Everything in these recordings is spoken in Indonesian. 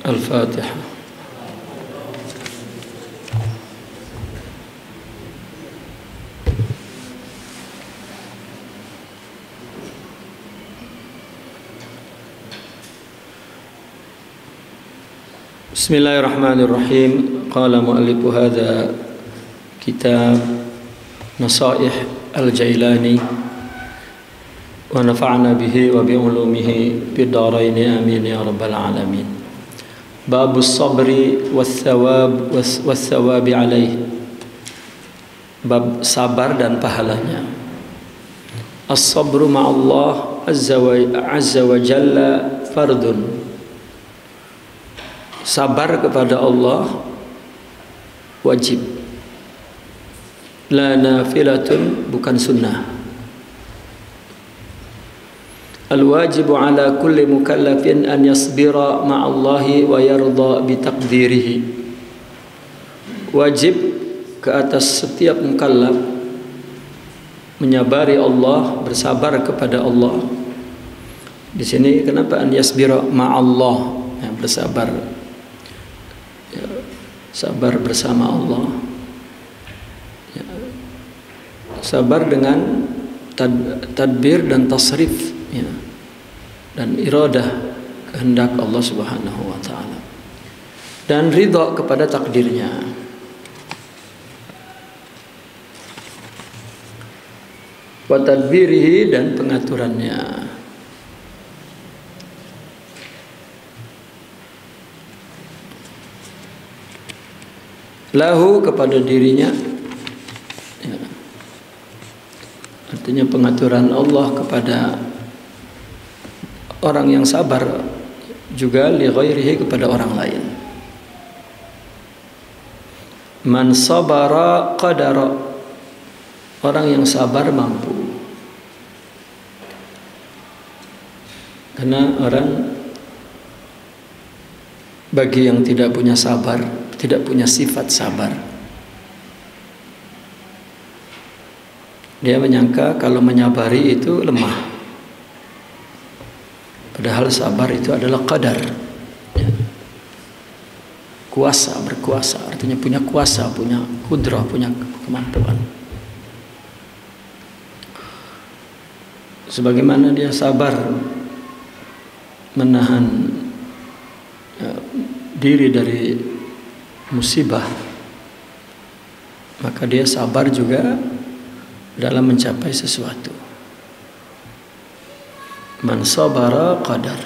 Al-Fatihah. Bismillahirrahmanirrahim. Qala mu'allifu hadha kitab Nasaih Al-Jailani wa nafa'na bihi wa bi ulumihi fid dharain amin ya rabbal alamin. Babus sabri was-thawab alaih. Bab sabar dan pahalanya. As-sabru ma'allah azza wa jalla fardun. Sabar kepada Allah wajib, la nafilatun, bukan sunnah. Al-wajibu ala kulli mukallafin an yasbira ma'allahi wa yarda bitaqdirihi. Wajib ke atas setiap mukallaf menyabari Allah, bersabar kepada Allah. Di sini kenapa an yasbira ma'allah, ya, bersabar, ya, sabar bersama Allah, ya, sabar dengan tadbir dan tasrif, ya, dan iradah, kehendak Allah Subhanahu wa ta'ala, dan ridha kepada takdirnya. Wa tadbirihi, dan pengaturannya. Lahu, kepada dirinya, ya. Artinya pengaturan Allah kepada orang yang sabar, juga li ghairihi, kepada orang lain. Man sabara qadara, orang yang sabar mampu. Karena orang, bagi yang tidak punya sabar, tidak punya sifat sabar, dia menyangka kalau menyabari itu lemah. Padahal sabar itu adalah qadar, ya. Kuasa, berkuasa, artinya punya kuasa, punya kudrah, punya kemampuan. Sebagaimana dia sabar menahan, ya, diri dari musibah, maka dia sabar juga dalam mencapai sesuatu. Man sabara qadar.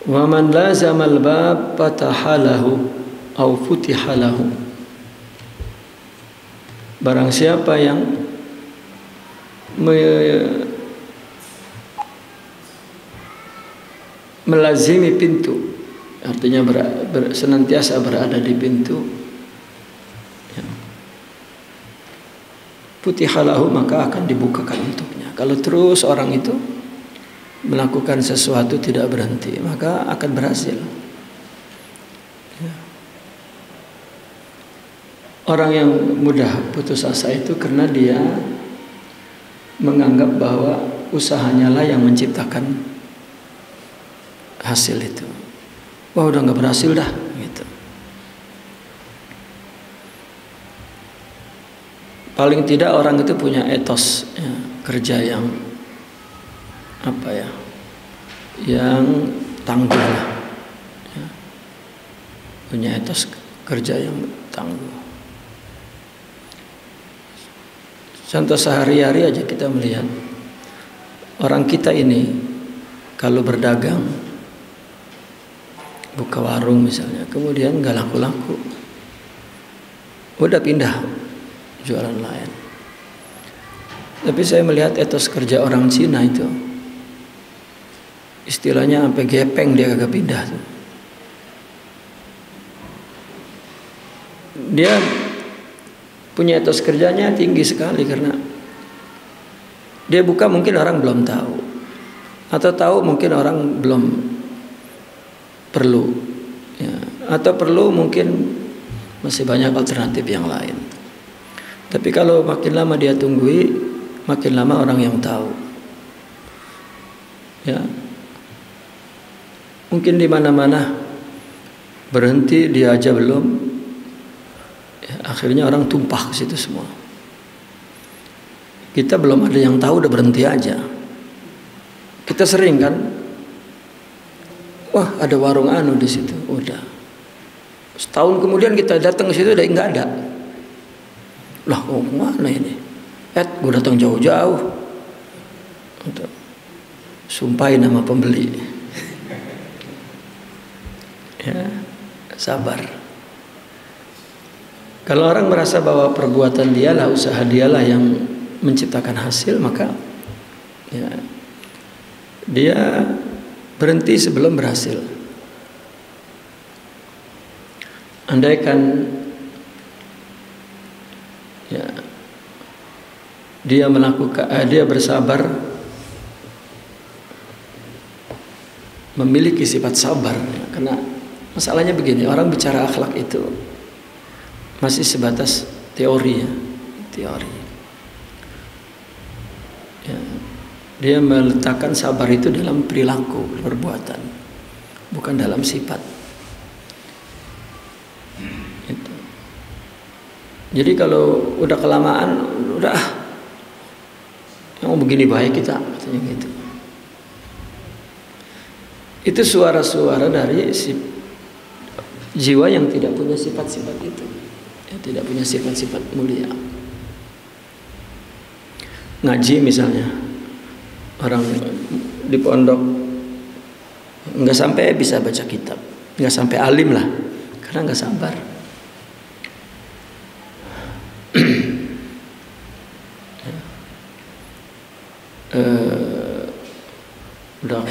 Wa man lazama al-bab fatahalahu aw futihalahu. Barang siapa yang melazimi pintu, artinya senantiasa berada di pintu, ya, futihalahu, maka akan dibukakan untuknya. Kalau terus orang itu melakukan sesuatu tidak berhenti, maka akan berhasil, ya. Orang yang mudah putus asa itu karena dia menganggap bahwa usahanya lah yang menciptakan hasil itu. Wah, udah nggak berhasil dah, gitu. Paling tidak orang itu punya etos, ya, kerja yang apa ya, yang tangguh lah, ya. Punya etos kerja yang tangguh. Contoh sehari-hari aja kita melihat orang kita ini kalau berdagang, buka warung misalnya, kemudian nggak laku-laku, udah pindah jualan lain. Tapi saya melihat etos kerja orang Cina itu, istilahnya sampai gepeng dia kagak pindah tuh. Dia punya etos kerjanya tinggi sekali karena dia buka mungkin orang belum tahu, atau tahu mungkin orang belum perlu, ya, atau perlu mungkin masih banyak alternatif yang lain. Tapi kalau makin lama dia tunggui, makin lama orang yang tahu, ya, Mungkin di mana-mana berhenti, dia aja belum. Ya, akhirnya orang tumpah ke situ semua. Kita belum ada yang tahu udah berhenti aja. Kita sering kan, wah ada warung anu di situ, udah. Setahun kemudian kita datang ke situ udah nggak ada. Lah, oh mana ini? Gue datang jauh-jauh untuk sumpahin nama pembeli. Ya, sabar. Kalau orang merasa bahwa perbuatan dialah, usaha dialah yang menciptakan hasil, maka ya, dia berhenti sebelum berhasil. Andaikan ya, dia bersabar, memiliki sifat sabar, ya, karena masalahnya begini, orang bicara akhlak itu masih sebatas teori ya, teori. Ya, dia meletakkan sabar itu dalam perilaku, perbuatan, bukan dalam sifat. Itu. Jadi kalau udah kelamaan, udah yang begini baik kita, katanya gitu. Itu suara-suara dari jiwa yang tidak punya sifat-sifat itu, ya, tidak punya sifat-sifat mulia. Ngaji misalnya, orang di pondok nggak sampai bisa baca kitab, nggak sampai alim lah, karena nggak sabar. Udah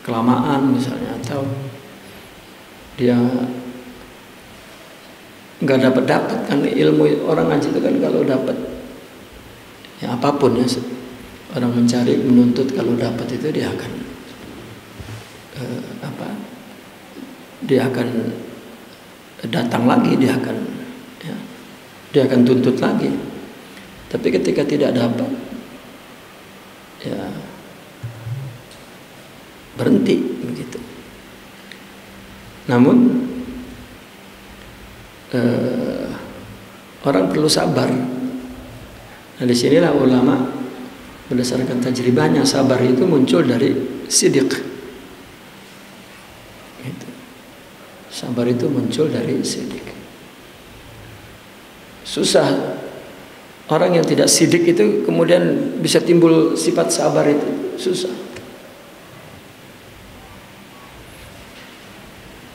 kelamaan misalnya, atau dia nggak dapat kan ilmu. Orang ngaji itu kan kalau dapat ya apapun ya, orang mencari menuntut, kalau dapat itu dia akan dia akan datang lagi, dia akan tuntut lagi. Tapi ketika tidak dapat ya berhenti begitu. Namun orang perlu sabar. Nah, disinilah ulama berdasarkan tajribahnya, sabar itu muncul dari sidiq. Gitu. Sabar itu muncul dari sidiq. Susah orang yang tidak sidik itu kemudian bisa timbul sifat sabar, itu susah.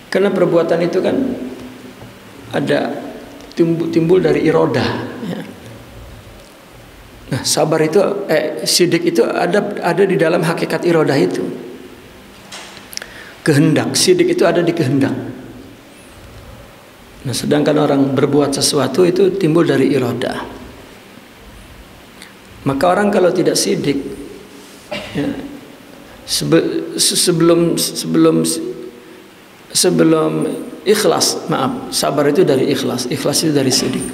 Karena perbuatan itu kan ada timbul dari irodah. Ya. Nah, sabar itu, sidik itu ada di dalam hakikat irodah itu. Kehendak, sidik itu ada di kehendak. Nah, sedangkan orang berbuat sesuatu itu timbul dari irodah. Maka orang kalau tidak sidik, ya, sebelum ikhlas, maaf, sabar itu dari ikhlas, ikhlas itu dari sidik.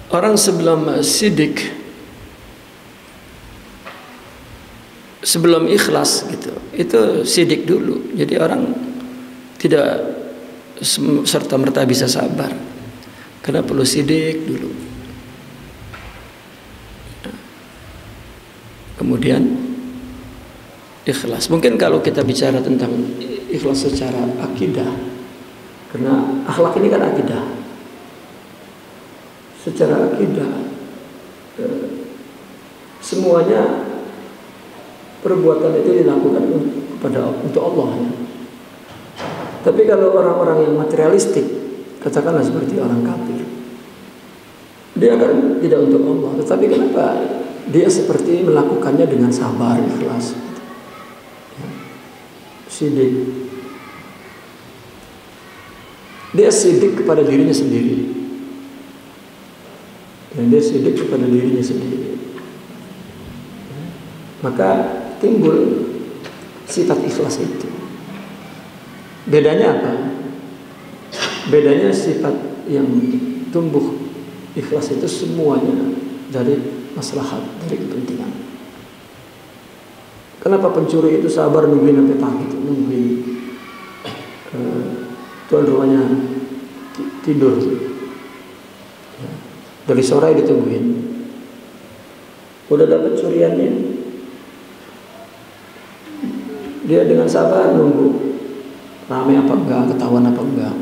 Orang sebelum sidik, sebelum ikhlas gitu, itu sidik dulu. Jadi orang tidak serta merta bisa sabar, karena perlu sidik dulu. Kemudian ikhlas. Mungkin kalau kita bicara tentang ikhlas secara akidah, karena akhlak ini kan akidah. Secara akidah, semuanya perbuatan itu dilakukan untuk Allah. Ya. Tapi kalau orang-orang yang materialistik, katakanlah seperti orang kafir, dia kan tidak untuk Allah. Tetapi kenapa dia seperti melakukannya dengan sabar, ikhlas, ya. Sidik. Dia sidik kepada dirinya sendiri. Dan dia sidik kepada dirinya sendiri. Maka timbul sifat ikhlas itu. Bedanya apa? Bedanya sifat yang tumbuh ikhlas itu semuanya dari maslahat, dari kepentingan. Kenapa pencuri itu sabar nungguin sampai pagi, nungguin tuan rumahnya tidur tuh. Dari sore ditungguin. Udah dapat curiannya, dia dengan sabar nunggu ramai apa enggak, ketahuan apa enggak,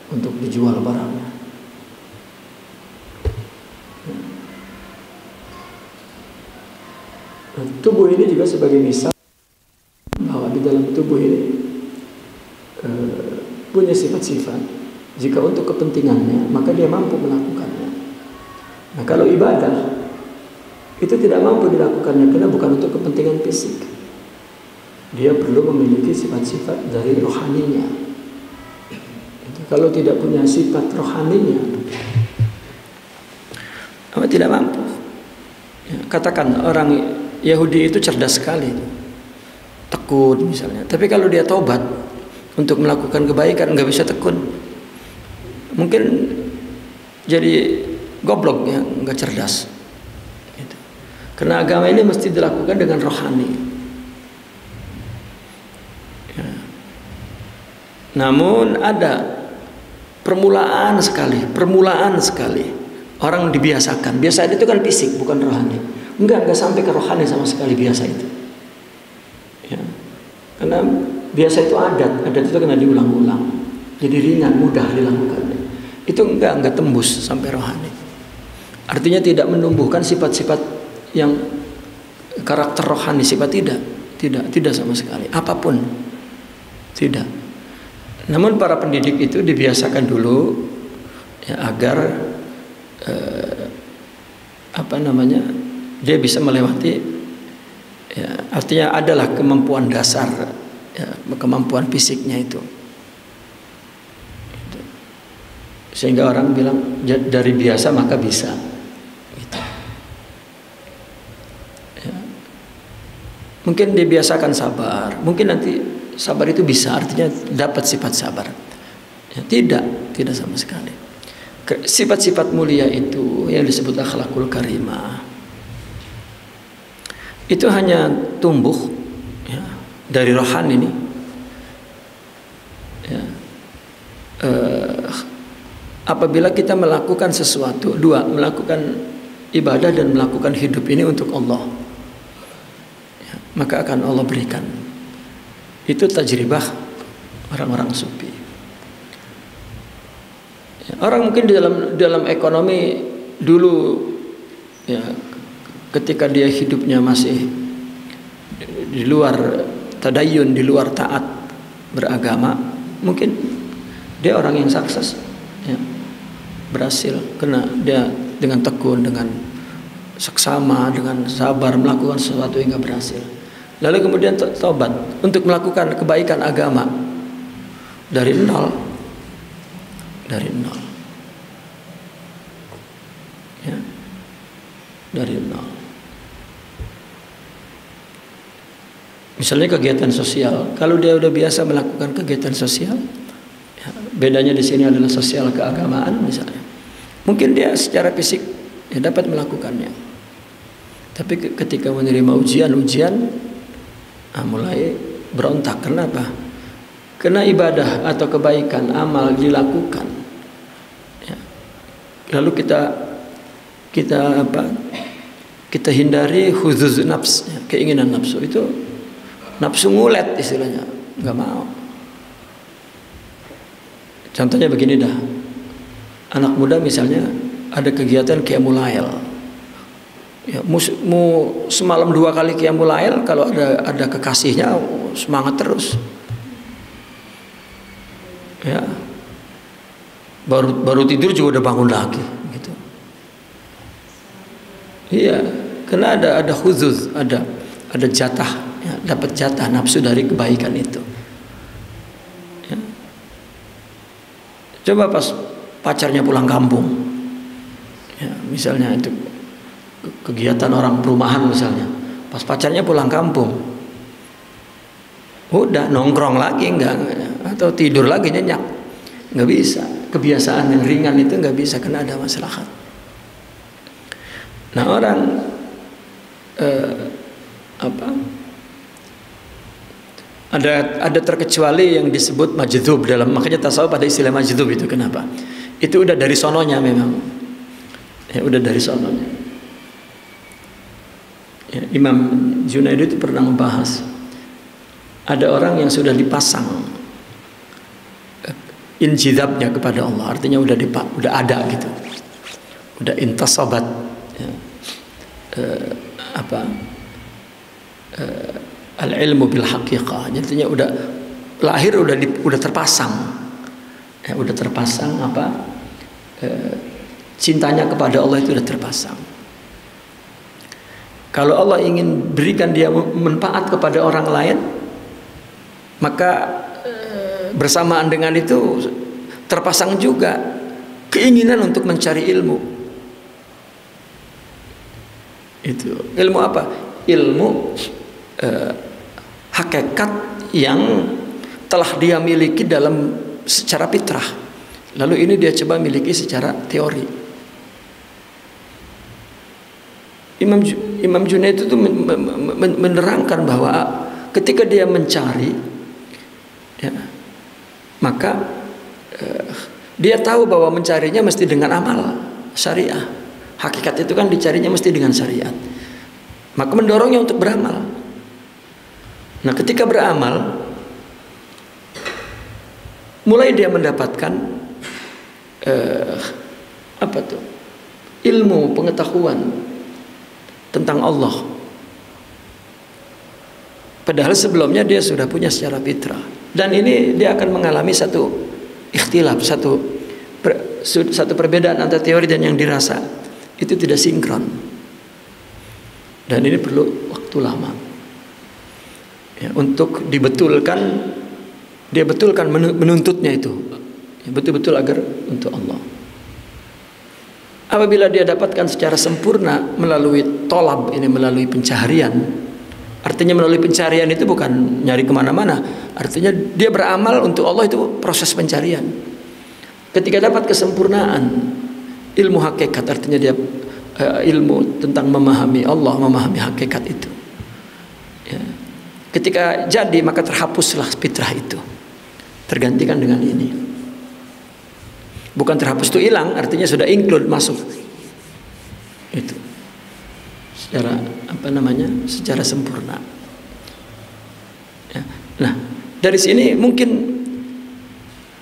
untuk dijual barangnya. Nah, tubuh ini juga sebagai misal bahwa di dalam tubuh ini punya sifat-sifat. Jika untuk kepentingannya, maka dia mampu melakukannya. Nah, kalau ibadah itu tidak mampu dilakukannya karena bukan untuk kepentingan fisik. Dia perlu memiliki sifat-sifat dari rohaninya. Kalau tidak punya sifat rohaninya, tidak mampu. Katakan orang Yahudi itu cerdas sekali, tekun misalnya. Tapi kalau dia taubat untuk melakukan kebaikan, nggak bisa tekun. Mungkin jadi goblok ya, nggak cerdas. Gitu. Karena agama ini mesti dilakukan dengan rohani. Ya. Namun ada permulaan sekali. Orang dibiasakan. Biasa itu kan fisik, bukan rohani. Enggak sampai ke rohani sama sekali biasa itu. Ya. Karena biasa itu adat itu kena diulang-ulang. Jadi ringan, mudah dilakukannya. Itu enggak tembus sampai rohani. Artinya tidak menumbuhkan sifat-sifat yang karakter rohani, sifat tidak sama sekali. Apapun tidak. Namun para pendidik itu dibiasakan dulu ya, agar dia bisa melewati ya, artinya adalah kemampuan dasar ya, kemampuan fisiknya itu. Sehingga orang bilang dari biasa maka bisa gitu. Ya. Mungkin dibiasakan sabar, mungkin nanti sabar itu bisa artinya dapat sifat sabar ya, tidak sama sekali. Sifat-sifat mulia itu yang disebut akhlakul karimah itu hanya tumbuh ya, dari rohani ini ya, apabila kita melakukan sesuatu, melakukan ibadah dan melakukan hidup ini untuk Allah ya, maka akan Allah berikan. Itu tajribah orang-orang sufi ya, orang mungkin dalam ekonomi dulu ya, ketika dia hidupnya masih di luar tadayun, di luar taat beragama, mungkin dia orang yang sukses ya, berhasil karena dia dengan tekun, dengan seksama, dengan sabar melakukan sesuatu hingga berhasil. Lalu kemudian taubat untuk melakukan kebaikan agama dari nol ya, dari nol. Misalnya kegiatan sosial, kalau dia udah biasa melakukan kegiatan sosial ya, bedanya di sini adalah sosial keagamaan misalnya, mungkin dia secara fisik ya, dapat melakukannya. Tapi ketika menerima ujian mulai berontak. Kenapa? Karena ibadah atau kebaikan amal dilakukan ya. Lalu kita hindari huzuz nafs ya, keinginan nafsu itu, nafsu ngulet istilahnya, nggak mau. Contohnya begini dah, anak muda misalnya ada kegiatan qiyamul lail ya, semalam 2 kali qiyamul lail, kalau ada kekasihnya semangat terus ya, baru tidur juga udah bangun lagi gitu. Iya, karena ada huzuz, ada jatah ya, dapat jatah nafsu dari kebaikan itu ya. Coba pas pacarnya pulang kampung ya, misalnya itu kegiatan orang perumahan misalnya, pas pacarnya pulang kampung udah nongkrong lagi enggak, atau tidur lagi nyenyak, nggak bisa. Kebiasaan yang ringan itu nggak bisa, karena ada maslahat. Nah orang Ada terkecuali yang disebut majdhub dalam, makanya tasawuf ada istilah majdhub itu. Kenapa? Itu udah dari sononya memang. Ya, udah dari sononya. Ya, Imam Junaid itu pernah membahas, ada orang yang sudah dipasang injidabnya kepada Allah, artinya udah ada gitu, udah intasabat, ya. Al-ilmu bil haqiqah, artinya udah lahir, udah terpasang, ya, udah terpasang cintanya kepada Allah itu udah terpasang. Kalau Allah ingin berikan dia manfaat kepada orang lain, maka bersamaan dengan itu terpasang juga keinginan untuk mencari ilmu. Itu ilmu apa? Ilmu hakikat yang telah dia miliki secara fitrah, lalu ini dia coba miliki secara teori. Imam Junaid itu menerangkan bahwa ketika dia mencari, ya, maka dia tahu bahwa mencarinya mesti dengan amal syariah. Hakikat itu kan dicarinya mesti dengan syariat. Maka mendorongnya untuk beramal. Nah, ketika beramal, mulai dia mendapatkan ilmu, pengetahuan tentang Allah. Padahal sebelumnya dia sudah punya secara fitrah. Dan ini dia akan mengalami satu ikhtilaf, satu perbedaan antara teori dan yang dirasa. Itu tidak sinkron. Dan ini perlu waktu lama, ya, untuk dibetulkan. Dia betulkan menuntutnya itu, ya, betul-betul agar untuk Allah. Apabila dia dapatkan secara sempurna melalui tolab ini, melalui pencaharian. Artinya melalui pencarian itu bukan nyari kemana-mana. Artinya dia beramal untuk Allah, itu proses pencarian. Ketika dapat kesempurnaan ilmu hakikat, artinya dia ilmu tentang memahami Allah, memahami hakikat itu, ya. Ketika jadi, maka terhapuslah fitrah itu, tergantikan dengan ini. Bukan terhapus itu hilang, artinya sudah include, masuk itu secara secara sempurna, ya. Nah, dari sini mungkin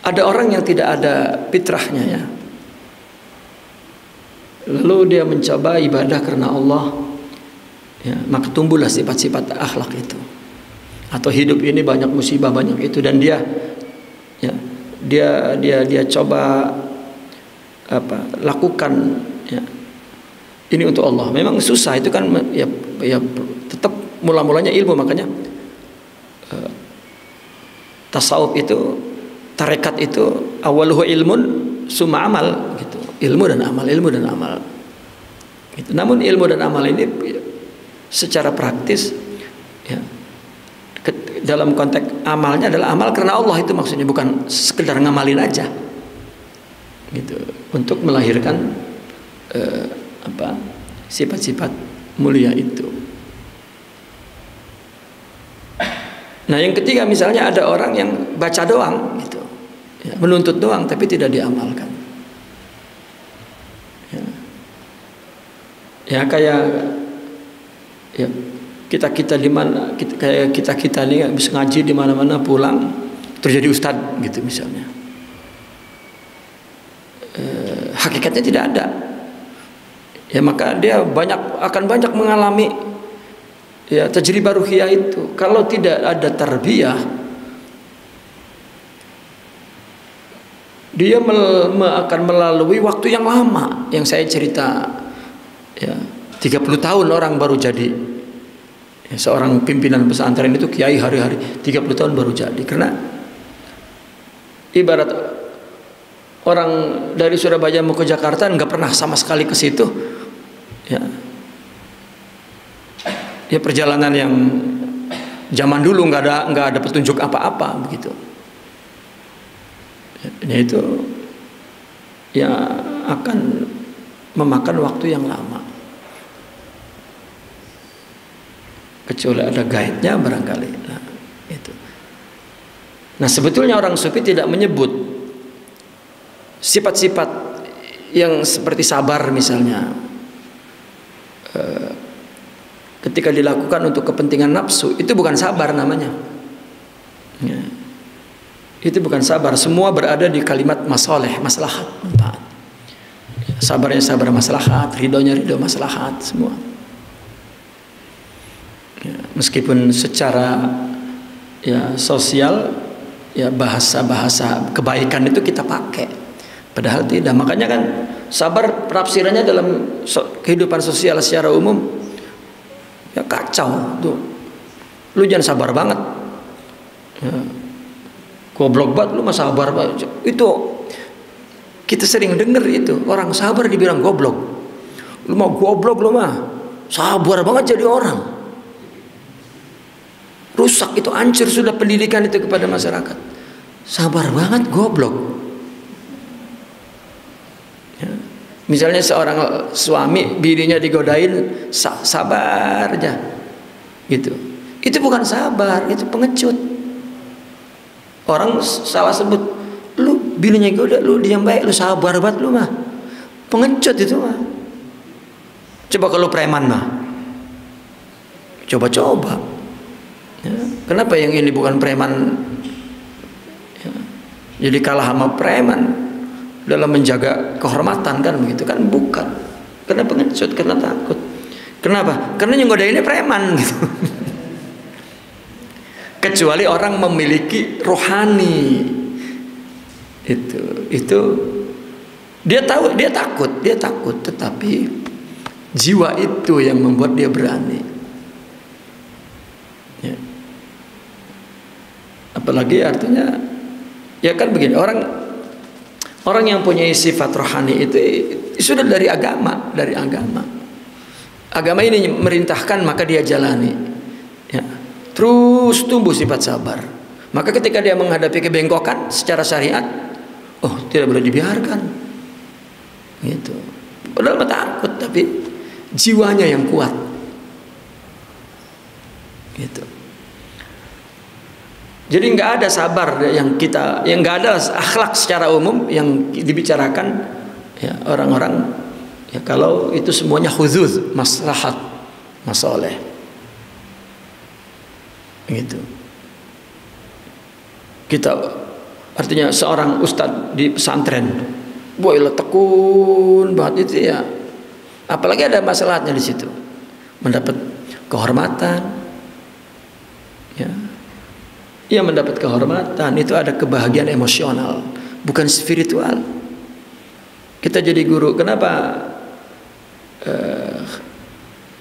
ada orang yang tidak ada fitrahnya, ya, lalu dia mencoba ibadah karena Allah, ya, maka tumbuhlah sifat-sifat akhlak itu. Atau hidup ini banyak musibah, banyak itu, dan dia coba lakukan, ya, ini untuk Allah. Memang susah itu kan, ya tetap mula-mulanya ilmu. Makanya tasawuf itu, tarekat itu awaluhu ilmun summa amal gitu. Ilmu dan amal, ilmu dan amal gitu. Namun ilmu dan amal ini secara praktis, ya, dalam konteks amalnya adalah amal karena Allah, itu maksudnya, bukan sekedar ngamalin aja gitu, untuk melahirkan sifat-sifat mulia itu. Nah, yang ketiga, misalnya ada orang yang baca doang gitu, ya, menuntut doang tapi tidak diamalkan, ya kayak, ya, kita di mana, kayak kita ini bisa ngaji di mana-mana, pulang terus jadi ustadz gitu misalnya. Hakikatnya tidak ada, ya, maka dia akan banyak mengalami, ya, tajribah ruhiyah itu. Kalau tidak ada tarbiyah, dia akan melalui waktu yang lama. Yang saya cerita, ya, 30 tahun orang baru jadi, ya, seorang pimpinan pesantren itu, kiai, hari-hari 30 tahun baru jadi. Karena ibarat orang dari Surabaya mau ke Jakarta nggak pernah sama sekali ke situ, ya, ya, perjalanan yang zaman dulu nggak ada petunjuk apa-apa begitu. Ya, itu ya akan memakan waktu yang lama. Kecuali ada guide-nya barangkali. Nah, itu. Nah, sebetulnya orang sufi tidak menyebut sifat-sifat yang seperti sabar misalnya, ketika dilakukan untuk kepentingan nafsu, itu bukan sabar namanya. Ya. Itu bukan sabar. Semua berada di kalimat masoleh, maslahat, manfaat. Sabarnya sabar maslahat, ridhonya ridho maslahat, semua. Ya, meskipun secara ya sosial, ya bahasa-bahasa kebaikan itu kita pakai, padahal tidak. Makanya kan sabar penafsirannya dalam kehidupan sosial secara umum ya kacau tuh. Lu jangan sabar banget, ya, goblok banget lu mah sabar banget. Itu kita sering dengar itu, orang sabar dibilang goblok. Lu mah goblok, lu mah sabar banget jadi orang. Rusak itu, hancur sudah pendidikan itu kepada masyarakat. Sabar banget, goblok. Ya. Misalnya seorang suami bininya digodain, sabar aja, gitu. Itu bukan sabar, itu pengecut. Orang salah sebut, lu bininya goda, lu diam baik, lu sabar banget lu mah. Pengecut itu mah. Coba kalau preman mah, coba. Ya, kenapa yang ini bukan preman ya, jadi kalah sama preman dalam menjaga kehormatan kan begitu kan? Bukan, karena pengecut, karena takut. Kenapa? Karena yang godainnya preman gitu. Kecuali orang memiliki rohani, itu dia tahu, dia takut, tetapi jiwa itu yang membuat dia berani. Ya. Apalagi artinya ya kan begini, orang yang punya sifat rohani itu sudah dari agama, agama ini merintahkan maka dia jalani, ya, terus tumbuh sifat sabar. Maka ketika dia menghadapi kebengkokan secara syariat, oh tidak boleh dibiarkan, gitu. Padahal takut tapi jiwanya yang kuat, gitu. Jadi nggak ada sabar yang nggak ada akhlak secara umum yang dibicarakan ya orang-orang ya kalau itu semuanya khudzuz, maslahat, masoleh, gitu. Kita artinya seorang ustadz di pesantren, boy tekun banget itu ya, apalagi ada masalahnya di situ, mendapat kehormatan, ya. Ia mendapat kehormatan, itu ada kebahagiaan emosional, bukan spiritual. Kita jadi guru, kenapa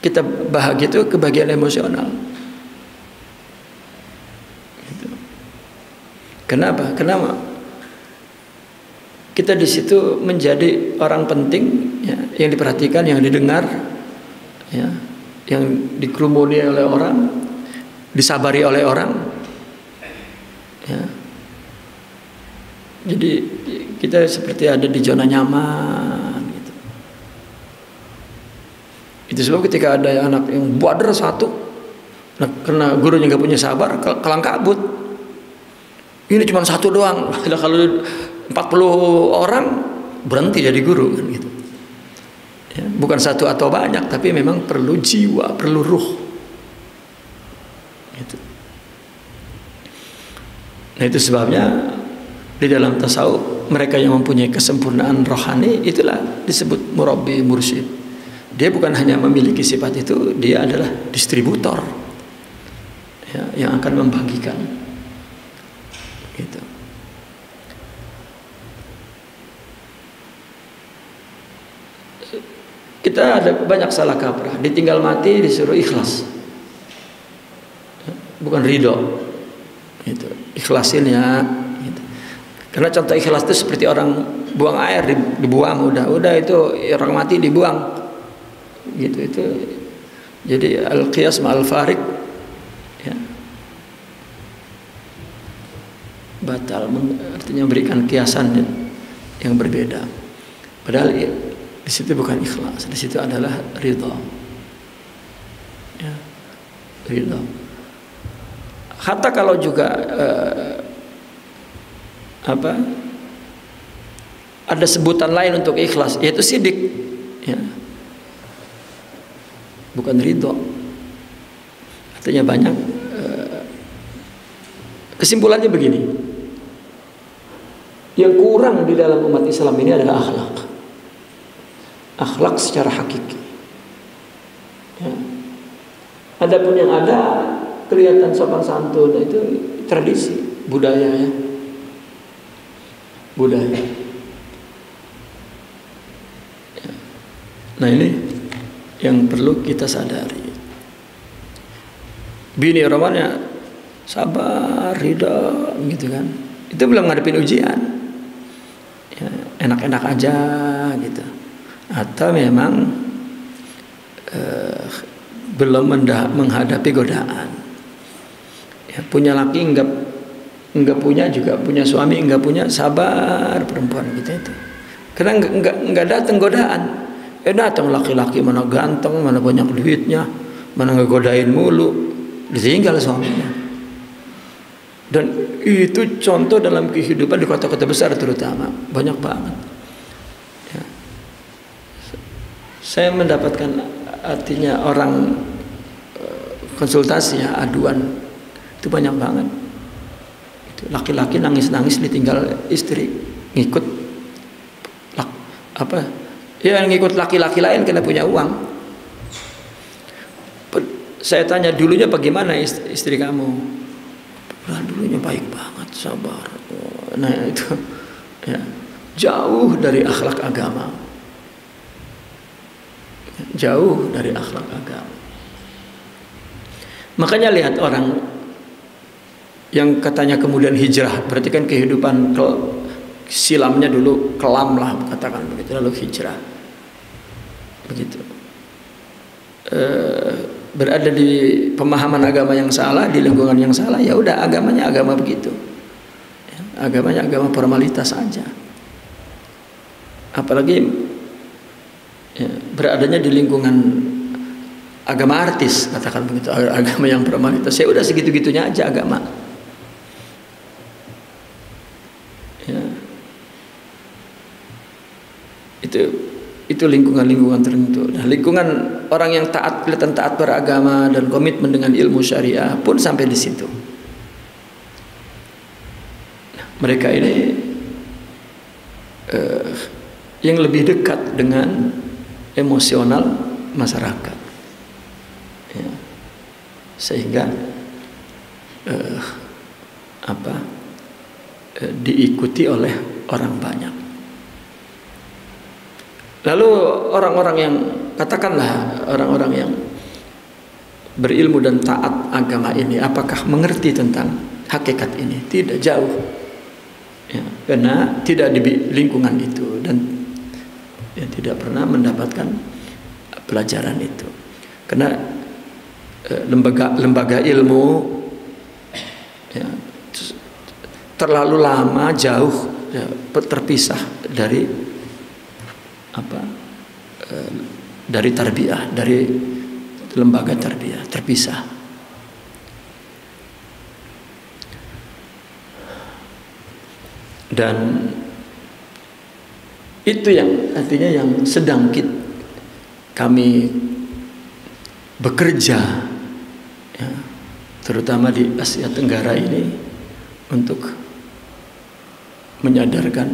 kita bahagia itu kebahagiaan emosional? Gitu. Kenapa? Kenapa? Kita di situ menjadi orang penting, ya, yang diperhatikan, yang didengar, ya, yang dikerumuni oleh orang, disabari oleh orang. Ya. Jadi kita seperti ada di zona nyaman gitu. Itu sebab ketika ada anak yang bader satu, nah, karena gurunya nggak punya sabar, kelang kabut. Ini cuma satu doang. Kalau 40 orang berhenti jadi guru kan gitu. Ya, bukan satu atau banyak, tapi memang perlu jiwa, perlu ruh. Gitu. Nah itu sebabnya di dalam tasawuf mereka yang mempunyai kesempurnaan rohani itulah disebut murabbi mursyid. Dia bukan hanya memiliki sifat itu, dia adalah distributor, ya, yang akan membagikan. Gitu. Kita ada banyak salah kaprah, ditinggal mati disuruh ikhlas, bukan ridho. Gitu. Ikhlasin ya, gitu. Karena contoh ikhlas itu seperti orang buang air, dibuang, udah itu orang mati dibuang, gitu. Itu jadi al-qiyas ma'al farik, ya, batal, artinya memberikan kiasan yang berbeda. Padahal di situ bukan ikhlas, di situ adalah ridha, ya, ridha. Hatta kalau juga apa? Ada sebutan lain untuk ikhlas, yaitu sidik, ya. Bukan ridho. Artinya banyak. Kesimpulannya begini, yang kurang di dalam umat Islam ini adalah akhlak. Akhlak secara hakiki. Ya. Adapun yang ada kelihatan sopan santun itu tradisi, budaya, ya. Budaya. Ya. Nah ini yang perlu kita sadari. Bini romannya sabar, ridho, gitu kan. Itu belum ngadepin ujian. Ya, enak-enak aja gitu. Atau memang belum menghadapi godaan. Ya, punya laki enggak punya, juga punya suami enggak punya, sabar perempuan kita itu. Karena enggak datang godaan. Datang laki-laki mana ganteng, mana banyak duitnya, mana ngegodain mulu, ditinggal suaminya. Dan itu contoh dalam kehidupan di kota-kota besar terutama, banyak banget. Ya. Saya mendapatkan artinya orang konsultasi, ya, aduan itu banyak banget. Itu laki-laki nangis-nangis ditinggal istri, ngikut ya ngikut laki-laki lain karena punya uang. Saya tanya, dulunya bagaimana istri kamu? Dulunya baik banget, sabar. Nah itu, ya, jauh dari akhlak agama. Jauh dari akhlak agama. Makanya lihat orang yang katanya kemudian hijrah, berarti kan kehidupan silamnya dulu kelam lah, katakan begitu, lalu hijrah, begitu. Berada di pemahaman agama yang salah, di lingkungan yang salah, ya udah agamanya agama begitu, ya, agamanya agama formalitas saja. Apalagi ya, beradanya di lingkungan agama artis, katakan begitu, agama yang formalitas, ya udah segitu-gitunya aja agama. Ya. Itu lingkungan-lingkungan tertentu. Nah, lingkungan orang yang taat, kelihatan taat beragama dan komitmen dengan ilmu syariah pun sampai di situ. Nah, mereka ini yang lebih dekat dengan emosional masyarakat, ya. Sehingga diikuti oleh orang banyak. Lalu orang-orang yang, katakanlah orang-orang yang berilmu dan taat agama ini, apakah mengerti tentang hakikat ini? Tidak, jauh, ya, karena tidak di lingkungan itu dan ya, tidak pernah mendapatkan pelajaran itu. Karena lembaga ilmu, ya, terlalu lama, jauh, ya, terpisah dari dari tarbiyah, dari lembaga tarbiyah, terpisah. Dan itu yang artinya yang sedang kami bekerja, ya, terutama di Asia Tenggara ini, untuk menyadarkan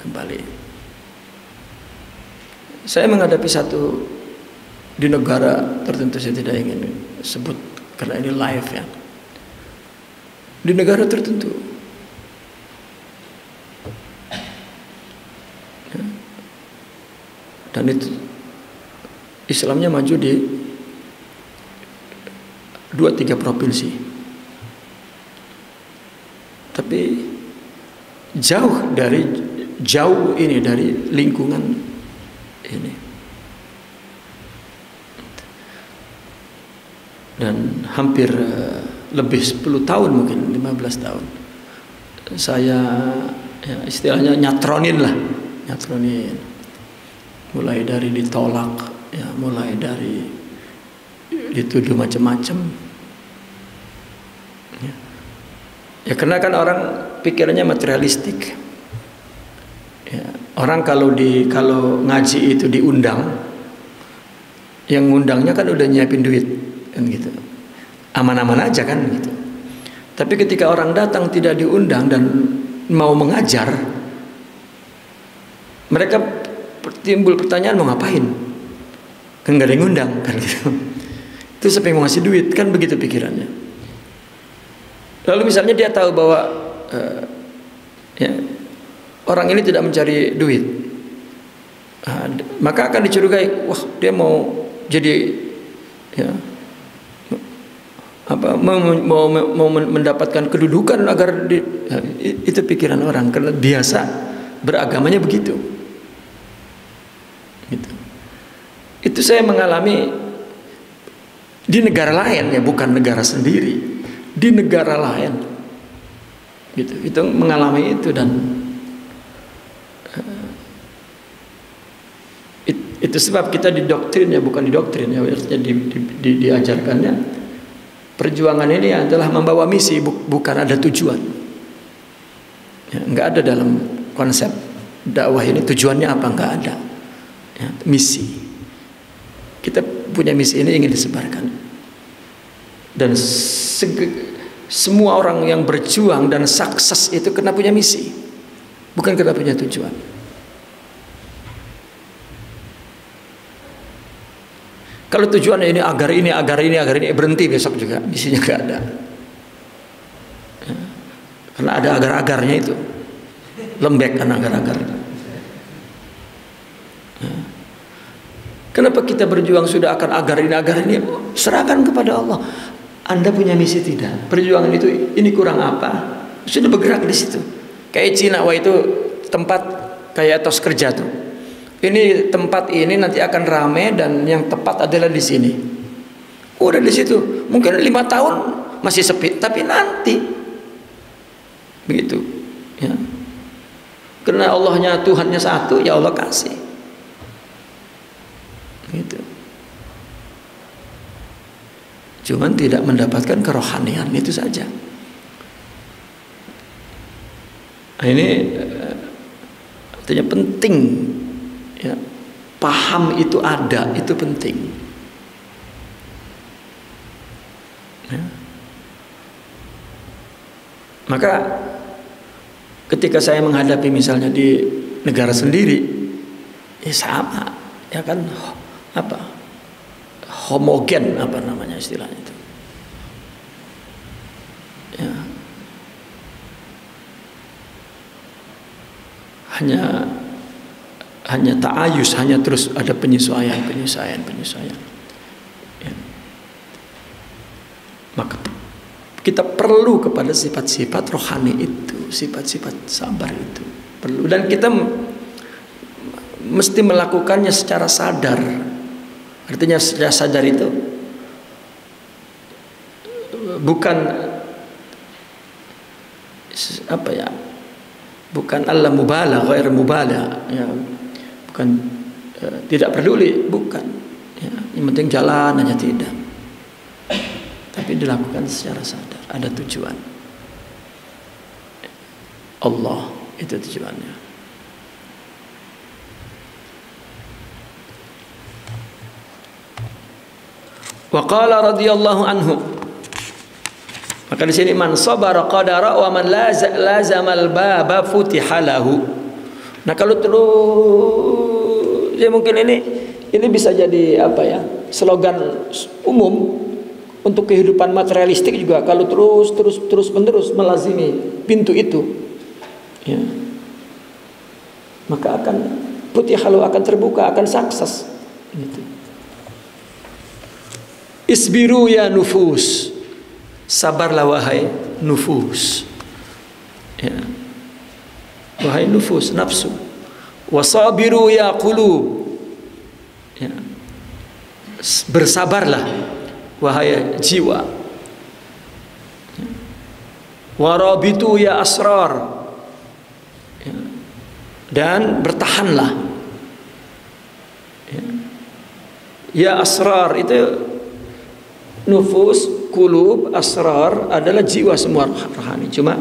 kembali. Saya menghadapi satu di negara tertentu, saya tidak ingin sebut karena ini live, ya. Di negara tertentu, ya, dan itu Islamnya maju di 2-3 provinsi, tapi jauh ini dari lingkungan ini. Dan hampir lebih 10 tahun, mungkin 15 tahun saya, ya, istilahnya nyatronin, mulai dari ditolak, ya, mulai dari dituduh macam-macam, ya. Ya karena kan orang pikirannya materialistik. Ya, orang kalau ngaji itu diundang, yang ngundangnya kan udah nyiapin duit kan gitu. Aman-aman aja kan gitu. Tapi ketika orang datang tidak diundang dan mau mengajar, mereka timbul pertanyaan mau ngapain? Kan nggak ada yang ngundang kan gitu. Itu siapa yang mau ngasih duit kan begitu pikirannya. Lalu misalnya dia tahu bahwa ya, orang ini tidak mencari duit, maka akan dicurigai, wah dia mau jadi ya mau mendapatkan kedudukan agar ya, itu pikiran orang karena biasa beragamanya begitu. Gitu. Itu saya mengalami di negara lain ya, bukan negara sendiri. Di negara lain gitu, itu mengalami itu dan itu sebab kita didoktrin ya, bukan didoktrin ya, diajarkannya perjuangan ini adalah membawa misi, bukan ada tujuan ya, nggak ada dalam konsep dakwah ini tujuannya apa, nggak ada ya, misi. Kita punya misi ini ingin disebarkan. Dan semua orang yang berjuang dan sukses itu karena punya misi, bukan karena punya tujuan. Kalau tujuannya ini agar ini berhenti besok juga misinya gak ada. Karena ada agar-agarnya itu, lembek kan agar-agar. Kenapa kita berjuang sudah akan agar ini, serahkan kepada Allah. Anda punya misi tidak? Perjuangan itu ini kurang apa? Sudah bergerak di situ. Kayak Cina, wah itu tempat kayak etos kerja tuh. Ini tempat ini nanti akan rame dan yang tepat adalah di sini. Udah di situ. Mungkin 5 tahun masih sepi, tapi nanti begitu. Ya. Karena Allahnya Tuhannya satu, ya Allah kasih. Gitu. Cuman tidak mendapatkan kerohanian itu saja. Nah, ini artinya penting ya, paham itu ada, itu penting ya. Maka ketika saya menghadapi misalnya di negara sendiri ya sama ya kan, apa homogen, apa namanya istilahnya itu ya, hanya ta'ayus, hanya terus ada penyesuaian ya. Maka kita perlu kepada sifat-sifat rohani itu, sifat-sifat sabar itu perlu, dan kita mesti melakukannya secara sadar. Artinya secara sadar itu bukan apa ya, bukan Allah mubalah, ghair mubalah ya, bukan tidak peduli, bukan ya, yang penting jalan aja, tidak, tapi dilakukan secara sadar, ada tujuan. Allah itu tujuannya. Wa qala radhiyallahu anhu, maka di sini man sabara qadara wa man lazamal baba futiha lahu. Nah kalau terus ya mungkin ini bisa jadi apa ya, slogan umum untuk kehidupan materialistik juga. Kalau terus menerus melazimi pintu itu ya, maka akan futiha lahu, akan terbuka, akan sukses gitu. Isbiru ya nufus, sabarlah wahai nufus ya. Wahai nufus, nafsu. Wasabiru ya qulub ya. Bersabarlah wahai jiwa ya. Warabitu ya asrar ya. Dan bertahanlah ya. Ya asrar itu nufus, qulub, asrar adalah jiwa semua rohani. Cuma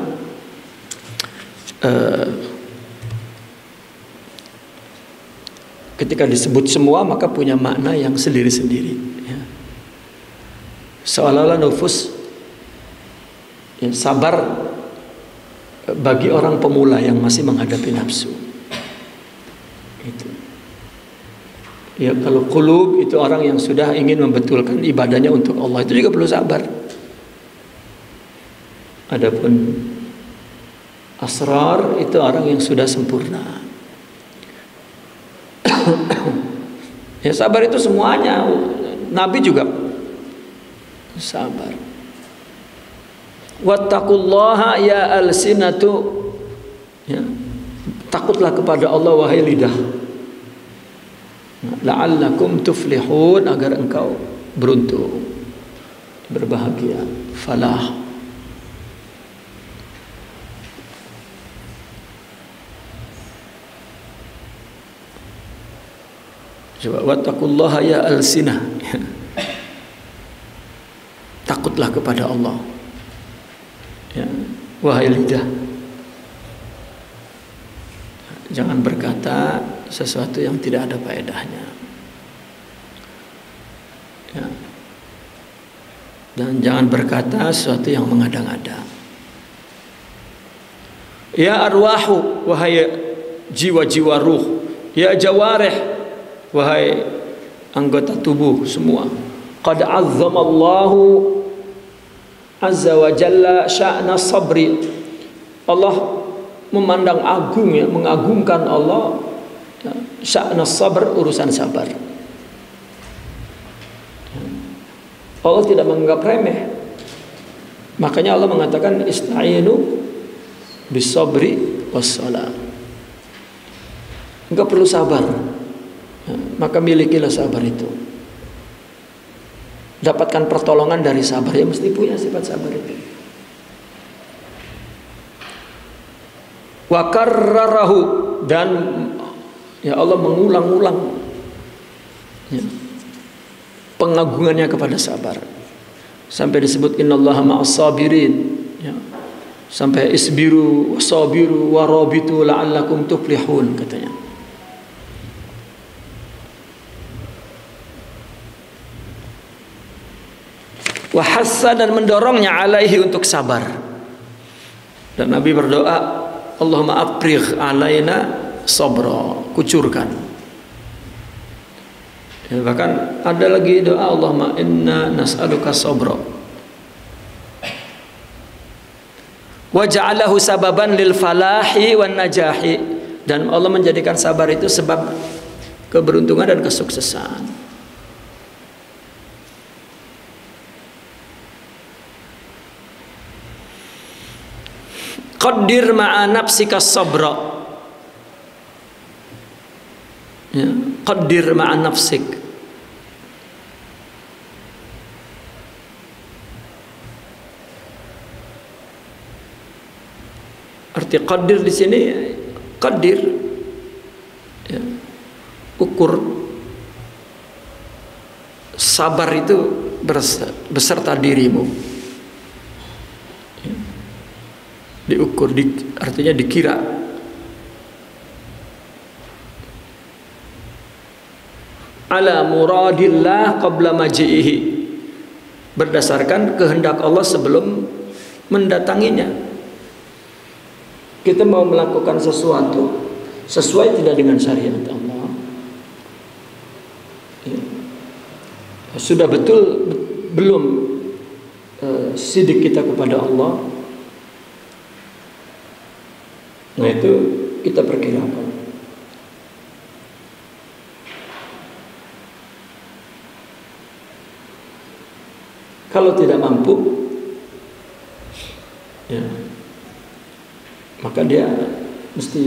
ketika disebut semua maka punya makna yang sendiri-sendiri, ya. Seolah-olah nufus, ya, sabar bagi orang pemula yang masih menghadapi nafsu. Itu. Ya, kalau qulub itu orang yang sudah ingin membetulkan ibadahnya untuk Allah, itu juga perlu sabar. Adapun asrar itu orang yang sudah sempurna. Ya, sabar itu semuanya. Nabi juga sabar. Wattaqullaha ya alsinatu, ya, takutlah kepada Allah wahai lidah, la'allakum tuflihun, agar engkau beruntung, berbahagia, falah. Coba, wattaqullaha ya alsinah, takutlah kepada Allah, ya, wahai lidah, jangan berkata sesuatu yang tidak ada faedahnya, ya. Dan jangan berkata sesuatu yang mengada-ngada. Ya arwahu, wahai jiwa-jiwa ruh. Ya jawarih, wahai anggota tubuh semua. Qad azzamallahu azza wa jalla sya'na sabri. Allah memandang agung, ya, mengagungkan Allah, ya, sya'na sabr, urusan sabar. Allah tidak menganggap remeh. Makanya Allah mengatakan ista'inu bisabri wassalam. Engkau perlu sabar, ya, maka milikilah sabar itu. Dapatkan pertolongan dari sabar, ya mesti punya sifat sabar itu. Wa karrarahu, dan ya Allah mengulang-ulang, ya, pengagungannya kepada sabar, sampai disebut innallaha ma'as sabirin, ya, sampai isbiru wasabiru warabitu la'allakum tuflihun, katanya. Wahassa, dan mendorongnya alaihi, untuk sabar. Dan Nabi berdoa, Allahumma afrigh alaina sabra, kucurkan. Ya, bahkan ada lagi doa, Allahumma inna nas'aluka sabra waja'alahu sababan lil falahi wan najahi, dan Allah menjadikan sabar itu sebab keberuntungan dan kesuksesan. Qaddir ma'a nafsika sabra, ya, qaddir ma'a nafsik. Arti qaddir di sini, qaddir, ya, ukur. Sabar itu beserta dirimu. Diukur, artinya dikira. Ala muradillah qabla maji'ihi, berdasarkan kehendak Allah sebelum mendatanginya. Kita mau melakukan sesuatu sesuai tidak dengan syariat Allah, ya, sudah betul belum sidik kita kepada Allah, nah itu kita perkirakan. Kalau tidak mampu, ya, maka dia mesti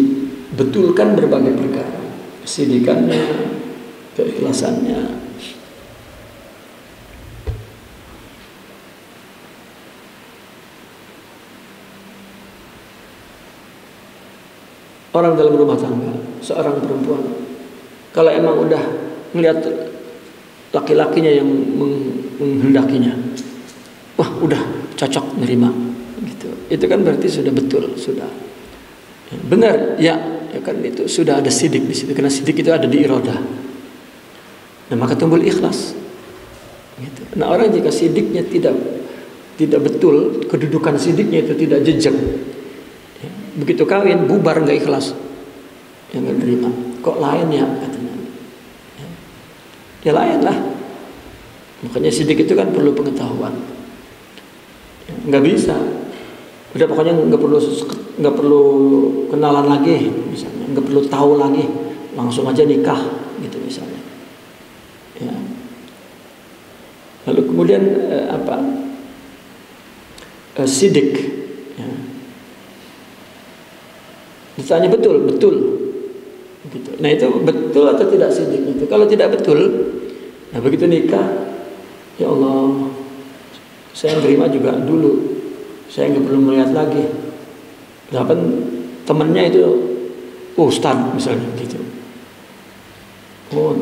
betulkan berbagai perkara, kesidikannya, keikhlasannya. Orang dalam rumah tangga, seorang perempuan, kalau emang udah melihat laki-lakinya yang menghendakinya, wah udah cocok nerima gitu. Itu kan berarti sudah betul, sudah benar ya kan, itu sudah ada sidik di situ, karena sidik itu ada di iradah. Nah maka timbul ikhlas gitu. Nah orang jika sidiknya tidak betul, kedudukan sidiknya itu tidak jejak, ya, begitu kawin bubar nggak ikhlas, yang nggak terima. Kok lain ya katanya, ya lain lah. Makanya sidik itu kan perlu pengetahuan, ya, nggak bisa udah pokoknya nggak perlu kenalan lagi misalnya, nggak perlu tahu lagi, langsung aja nikah gitu misalnya ya. Lalu kemudian sidik ya. Ditanya betul gitu. Nah itu betul atau tidak sidik itu. Kalau tidak betul, nah begitu nikah, ya Allah saya terima juga dulu, saya nggak perlu melihat lagi. Bahkan temannya itu ustadz misalnya gitu. Oh,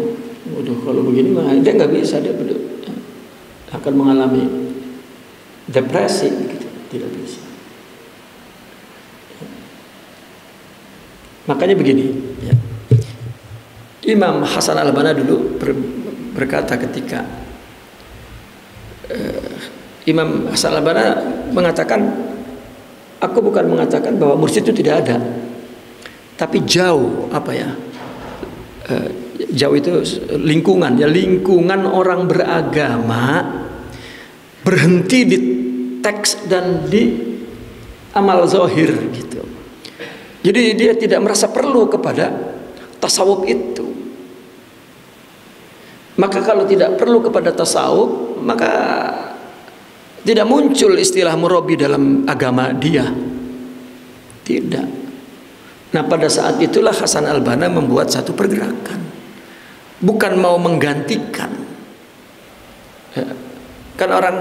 waduh kalau begini mah dia nggak bisa, dia akan mengalami depresi gitu, tidak bisa. Makanya begini, ya. Imam Hasan al-Banna dulu berkata ketika Imam Hasan al-Banna mengatakan, aku bukan mengatakan bahwa mursyid itu tidak ada, tapi jauh jauh itu lingkungan, ya lingkungan orang beragama berhenti di teks dan di amal zahir gitu. Jadi dia tidak merasa perlu kepada tasawuf itu. Maka kalau tidak perlu kepada tasawuf, maka tidak muncul istilah murabi dalam agama dia. Tidak. Nah pada saat itulah Hasan al-Banna membuat satu pergerakan, bukan mau menggantikan ya. Kan orang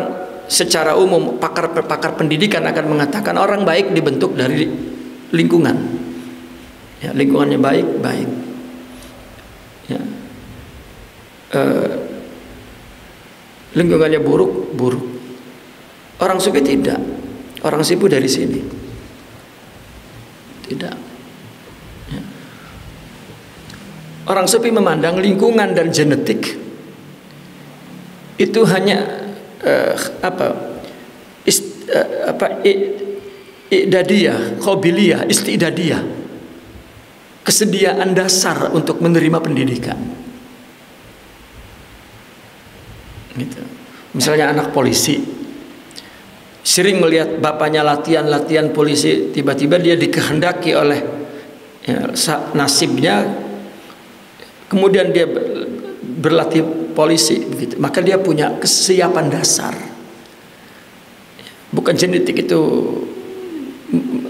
secara umum pakar pendidikan akan mengatakan orang baik dibentuk dari lingkungan ya, lingkungannya baik ya. Lingkungannya buruk. Orang sufi tidak, orang sibuk dari sini tidak ya. Orang sufi memandang lingkungan dan genetik itu hanya idadiyah, qobiliyah, istidadiyah, kesediaan dasar untuk menerima pendidikan gitu. Misalnya anak polisi sering melihat bapaknya latihan polisi, tiba-tiba dia dikehendaki oleh ya, nasibnya, kemudian dia berlatih polisi begitu. Maka dia punya kesiapan dasar. Bukan genetik itu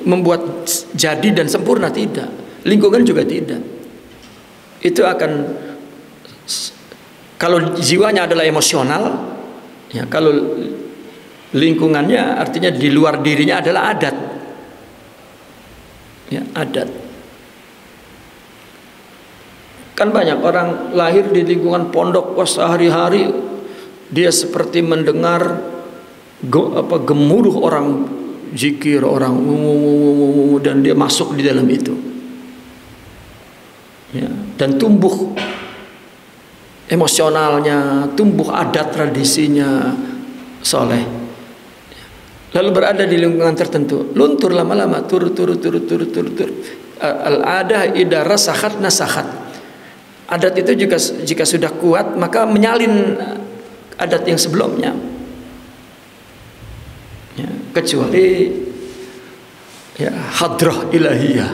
membuat jadi dan sempurna, tidak. Lingkungan juga tidak. Itu akan, kalau jiwanya adalah emosional ya, kalau lingkungannya artinya di luar dirinya adalah adat ya, adat. Kan banyak orang lahir di lingkungan pondok, wah sehari-hari dia seperti mendengar gemuruh orang zikir, orang dan dia masuk di dalam itu ya, dan tumbuh emosionalnya, tumbuh adat tradisinya soleh. Lalu berada di lingkungan tertentu, luntur lama-lama, turut. Al-adah idza rasahat nasahat. Adat itu juga jika sudah kuat maka menyalin adat yang sebelumnya ya, kecuali ya hadrah ilahiyah.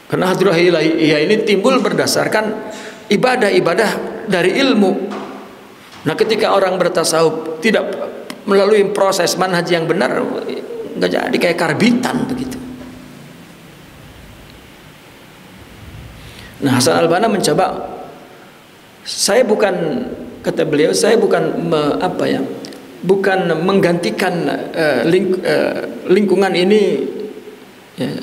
Karena hadrah ilahiyah ini timbul berdasarkan ibadah-ibadah dari ilmu. Nah ketika orang bertasawuf tidak melalui proses manhaj yang benar, nggak jadi kayak karbitan begitu. Nah Hasan al-Banna mencoba, saya bukan, kata beliau, saya bukan bukan menggantikan lingkungan ini ya,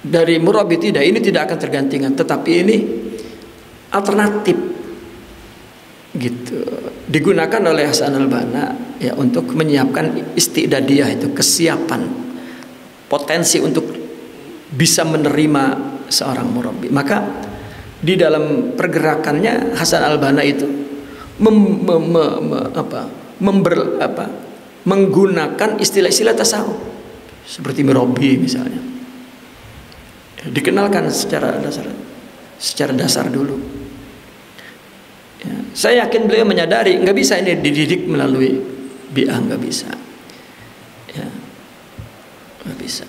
dari murabi, tidak, ini tidak akan tergantikan, tetapi ini alternatif gitu. digunakan oleh Hasan al-Banna ya untuk menyiapkan istidadiyah, itu kesiapan, potensi untuk bisa menerima seorang murabbi. Maka di dalam pergerakannya Hasan al-Banna itu menggunakan istilah-istilah tasawuf seperti murabbi misalnya, dikenalkan secara dasar dulu. Ya, saya yakin beliau menyadari nggak bisa ini dididik melalui bi'ah, nggak bisa. Ya, nggak bisa.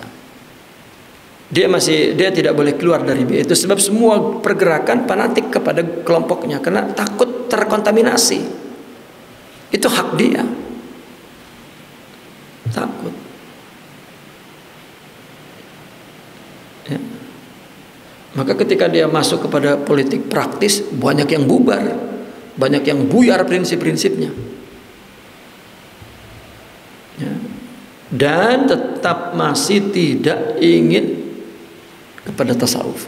Dia tidak boleh keluar dari bi'ah itu, sebab semua pergerakan fanatik kepada kelompoknya karena takut terkontaminasi. Itu hak dia. Takut. Ya. Maka ketika dia masuk kepada politik praktis, banyak yang bubar, banyak yang buyar prinsip-prinsipnya. Ya. Dan tetap masih tidak ingin kepada tasawuf.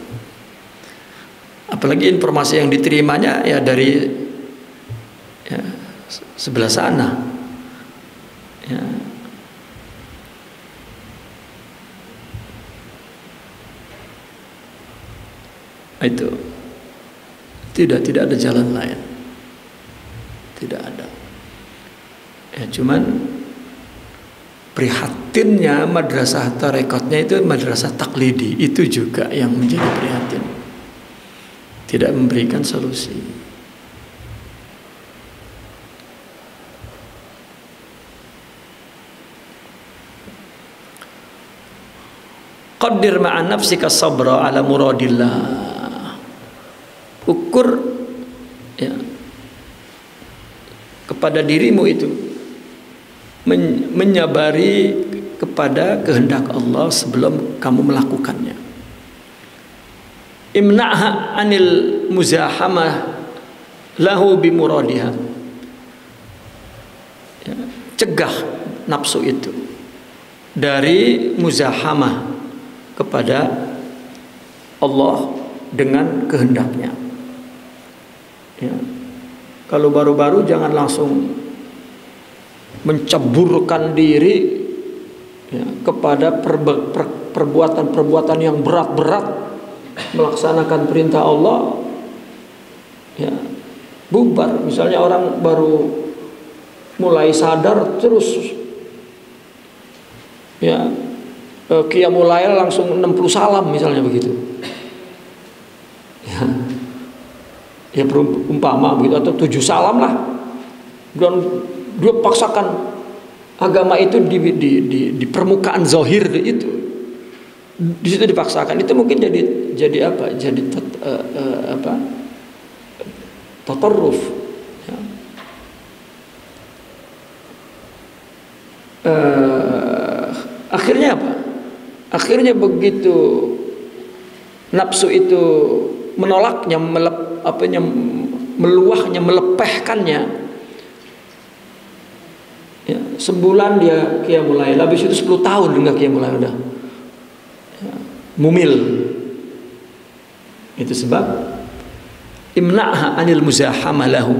Apalagi informasi yang diterimanya ya dari ya, sebelah sana. Ya. Itu tidak ada jalan lain, tidak ada ya. Cuman prihatinnya madrasah tarekatnya itu madrasah taklidi, itu juga yang menjadi prihatin, tidak memberikan solusi. Qaddir ma'an nafsika sabra ala muradillah. Ukur ya, kepada dirimu itu menyabari kepada kehendak Allah sebelum kamu melakukannya. Imna'ha anil muzahamah lahu bimuradiha. Ya, cegah nafsu itu dari muzahamah kepada Allah dengan kehendaknya. Ya. Kalau baru-baru jangan langsung menceburkan diri ya, kepada perbuatan-perbuatan yang berat-berat, melaksanakan perintah Allah ya, bubar. Misalnya orang baru mulai sadar terus ya qiyamul lail langsung 60 salam misalnya begitu ya umpama begitu, atau 7 salam lah, dan dia paksakan agama itu di permukaan zahir itu, di situ dipaksakan. Itu mungkin jadi apa? Jadi tatarruf. Ya. Akhirnya apa? Akhirnya begitu nafsu itu menolaknya, meluahnya, melepehkannya. Ya, sebulan dia qiyamul lail, habis itu 10 tahun enggak qiyamul lail udah. Ya, mumil. Itu sebab imna'ha anil muzahamah lahu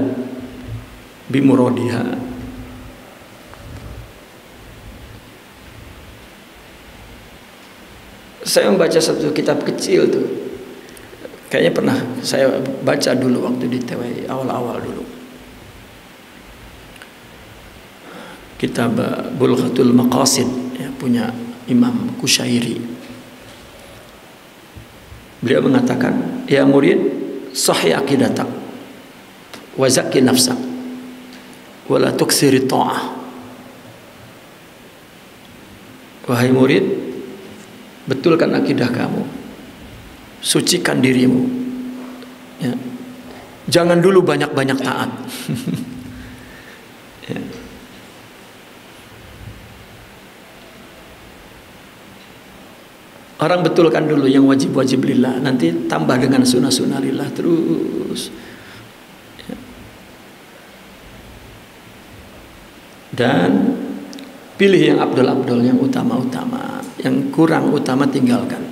bimuradiha. Saya membaca satu kitab kecil tuh, kayaknya pernah saya baca dulu waktu di TWI awal-awal dulu. Kitab Bulghatul Maqasid ya, punya Imam Kusyairi. Beliau mengatakan, ya murid, sahih aqidatak wa zakki nafsak wa la tuksiri ta'ah. Wahai murid, betulkan akidah kamu, sucikan dirimu ya. Jangan dulu banyak-banyak taat. Ya. Orang betulkan dulu yang wajib-wajib lillah, nanti tambah dengan sunnah-sunnah lillah terus ya. Dan pilih yang abdul-abdul, yang utama-utama, yang kurang utama tinggalkan.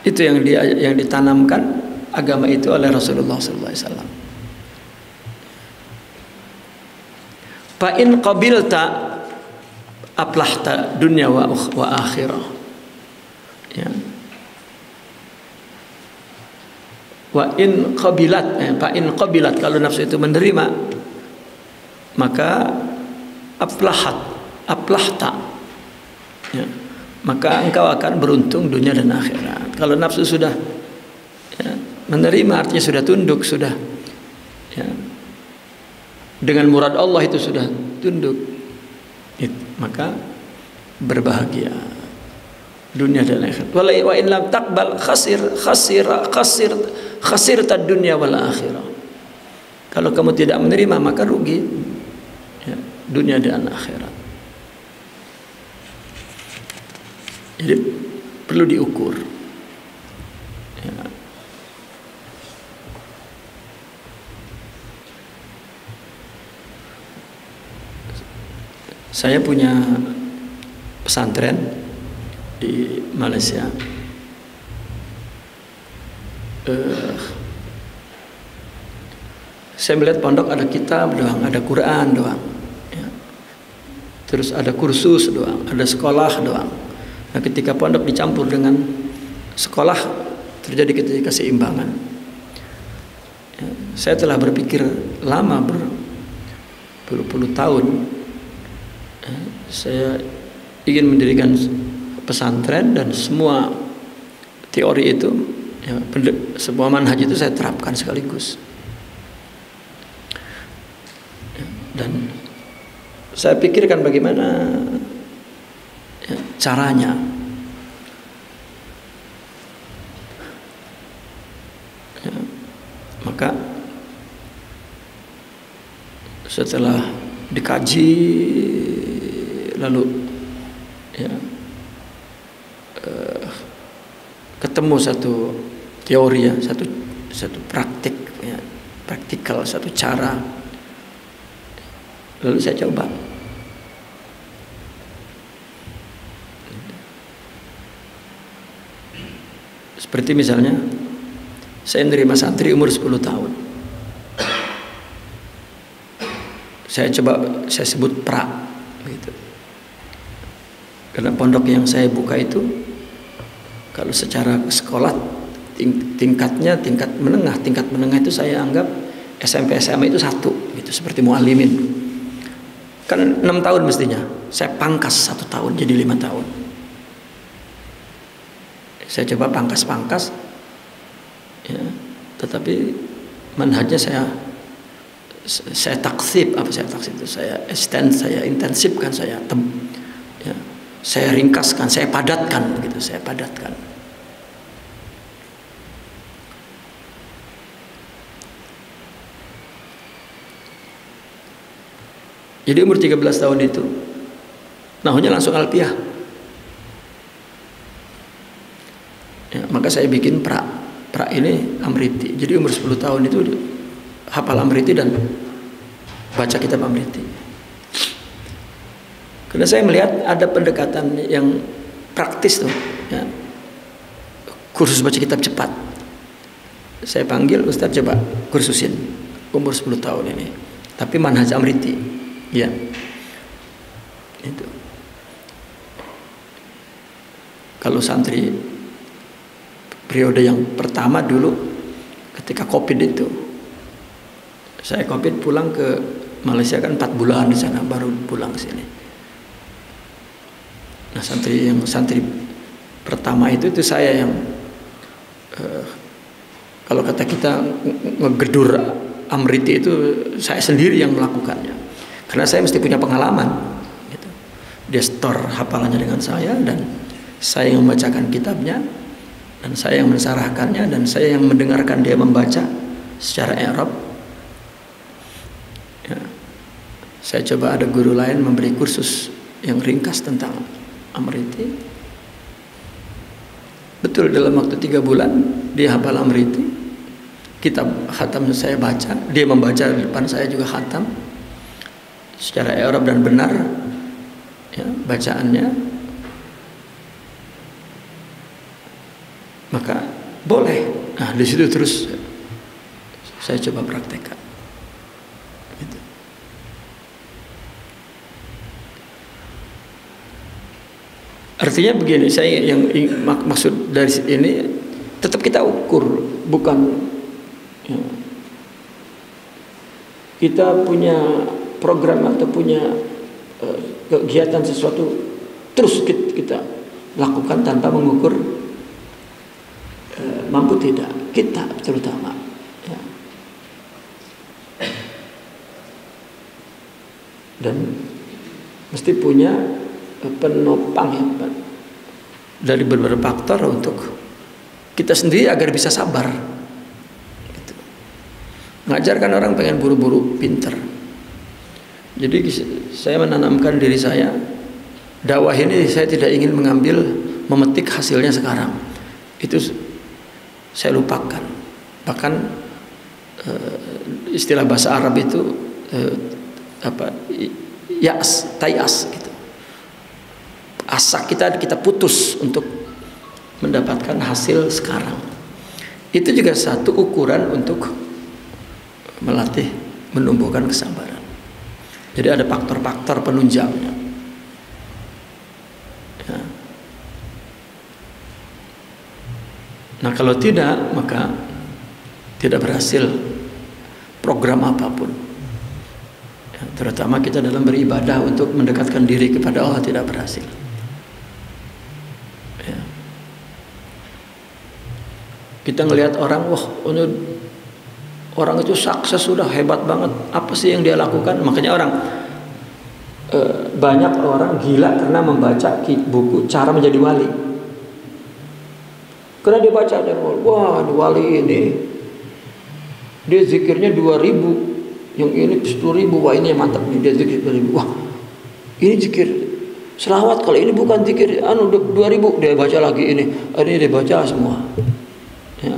Itu yang ditanamkan agama itu oleh Rasulullah sallallahu alaihi wasallam. Fa in qabilta aplahta dunya wa akhirah. Ya. Wa in qabilat, fa in qabilat, kalau nafsu itu menerima, maka aplahta. Ya. Maka engkau akan beruntung dunia dan akhirat. Kalau nafsu sudah ya, menerima, artinya sudah tunduk, sudah ya, dengan murad Allah itu sudah tunduk, maka berbahagia dunia dan akhirat. Wa in lam taqbal khasirta dunya wal akhirah. Kalau kamu tidak menerima, maka rugi ya, dunia dan akhirat. Jadi perlu diukur. Ya. Saya punya pesantren di Malaysia. Saya melihat pondok ada kitab doang, ada Quran doang, ya. Terus ada kursus doang, ada sekolah doang. Nah, ketika pondok dicampur dengan sekolah, terjadi keseimbangan. Ya, saya telah berpikir lama, berpuluh tahun. Ya, saya ingin mendirikan pesantren dan semua teori itu, ya, semua manhaj itu saya terapkan sekaligus. Ya, dan saya pikirkan bagaimana ya, caranya. Ya, maka setelah dikaji lalu ya, ketemu satu teori ya, satu praktik ya, praktikal, satu cara, lalu saya coba. Seperti misalnya saya menerima santri umur 10 tahun. Saya sebut pra gitu. Karena pondok yang saya buka itu kalau secara sekolah tingkatnya tingkat menengah itu saya anggap SMP SMA itu 1 gitu, seperti muallimin. Kan 6 tahun mestinya. Saya pangkas 1 tahun jadi 5 tahun. Saya coba pangkas ya, tetapi manhajnya saya taksib, itu saya extend, saya intensifkan, ya, saya ringkaskan, saya padatkan begitu, saya padatkan. Jadi umur 13 tahun itu nahunya langsung alfiah. Ya, maka saya bikin pra ini Amriti. Jadi umur 10 tahun itu hafal Amriti dan baca kitab Amriti. Karena saya melihat ada pendekatan yang praktis tuh, ya. Kursus baca kitab cepat. Saya panggil Ustadz, coba kursusin umur 10 tahun ini. Tapi manhaj Amriti, ya. Itu. Kalau santri periode yang pertama dulu ketika Covid itu, saya Covid pulang ke Malaysia kan 4 bulan di sana, baru pulang ke sini. Nah, santri pertama itu saya yang kalau kata kita ngegedur Amriti itu saya sendiri yang melakukannya, karena saya mesti punya pengalaman gitu. Dia store hafalannya dengan saya dan saya yang membacakan kitabnya, dan saya yang mensarahkannya, dan saya yang mendengarkan dia membaca secara i'rab. Ya. Saya coba ada guru lain memberi kursus yang ringkas tentang Amriti. Betul, dalam waktu 3 bulan dia hafal Amriti. Kitab khatam saya baca, dia membaca di depan saya juga khatam secara i'rab dan benar ya, bacaannya. Maka boleh Nah di situ terus saya coba praktekkan. Gitu. Artinya begini, saya yang maksud dari ini tetap kita ukur, bukan ya, kita punya program atau punya kegiatan sesuatu terus kita lakukan tanpa mengukur mampu tidak kita terutama ya. Dan mesti punya penopang ya, dari beberapa faktor untuk kita sendiri agar bisa sabar gitu. Mengajarkan orang pengen buru-buru pinter. Jadi saya menanamkan diri saya, dakwah ini saya tidak ingin memetik hasilnya sekarang. Itu saya lupakan. Bahkan istilah bahasa Arab itu tayas gitu. Asa kita putus untuk mendapatkan hasil sekarang. Itu juga satu ukuran untuk melatih menumbuhkan kesabaran. Jadi ada faktor-faktor penunjangnya. Ya. Nah kalau tidak, maka tidak berhasil program apapun. Ya, terutama kita dalam beribadah untuk mendekatkan diri kepada Allah tidak berhasil. Ya. Kita ngelihat orang, wah ini orang itu sukses sudah hebat banget. Apa sih yang dia lakukan? Makanya banyak orang gila karena membaca buku cara menjadi wali. Karena dia baca dan wah wali ini dia zikirnya 2.000, yang ini 10.000, wah ini yang mantap nih dia zikir 2.000. Wah ini zikir selawat, kalau ini bukan zikir 2.000 dia baca lagi ini dia baca semua. Ya,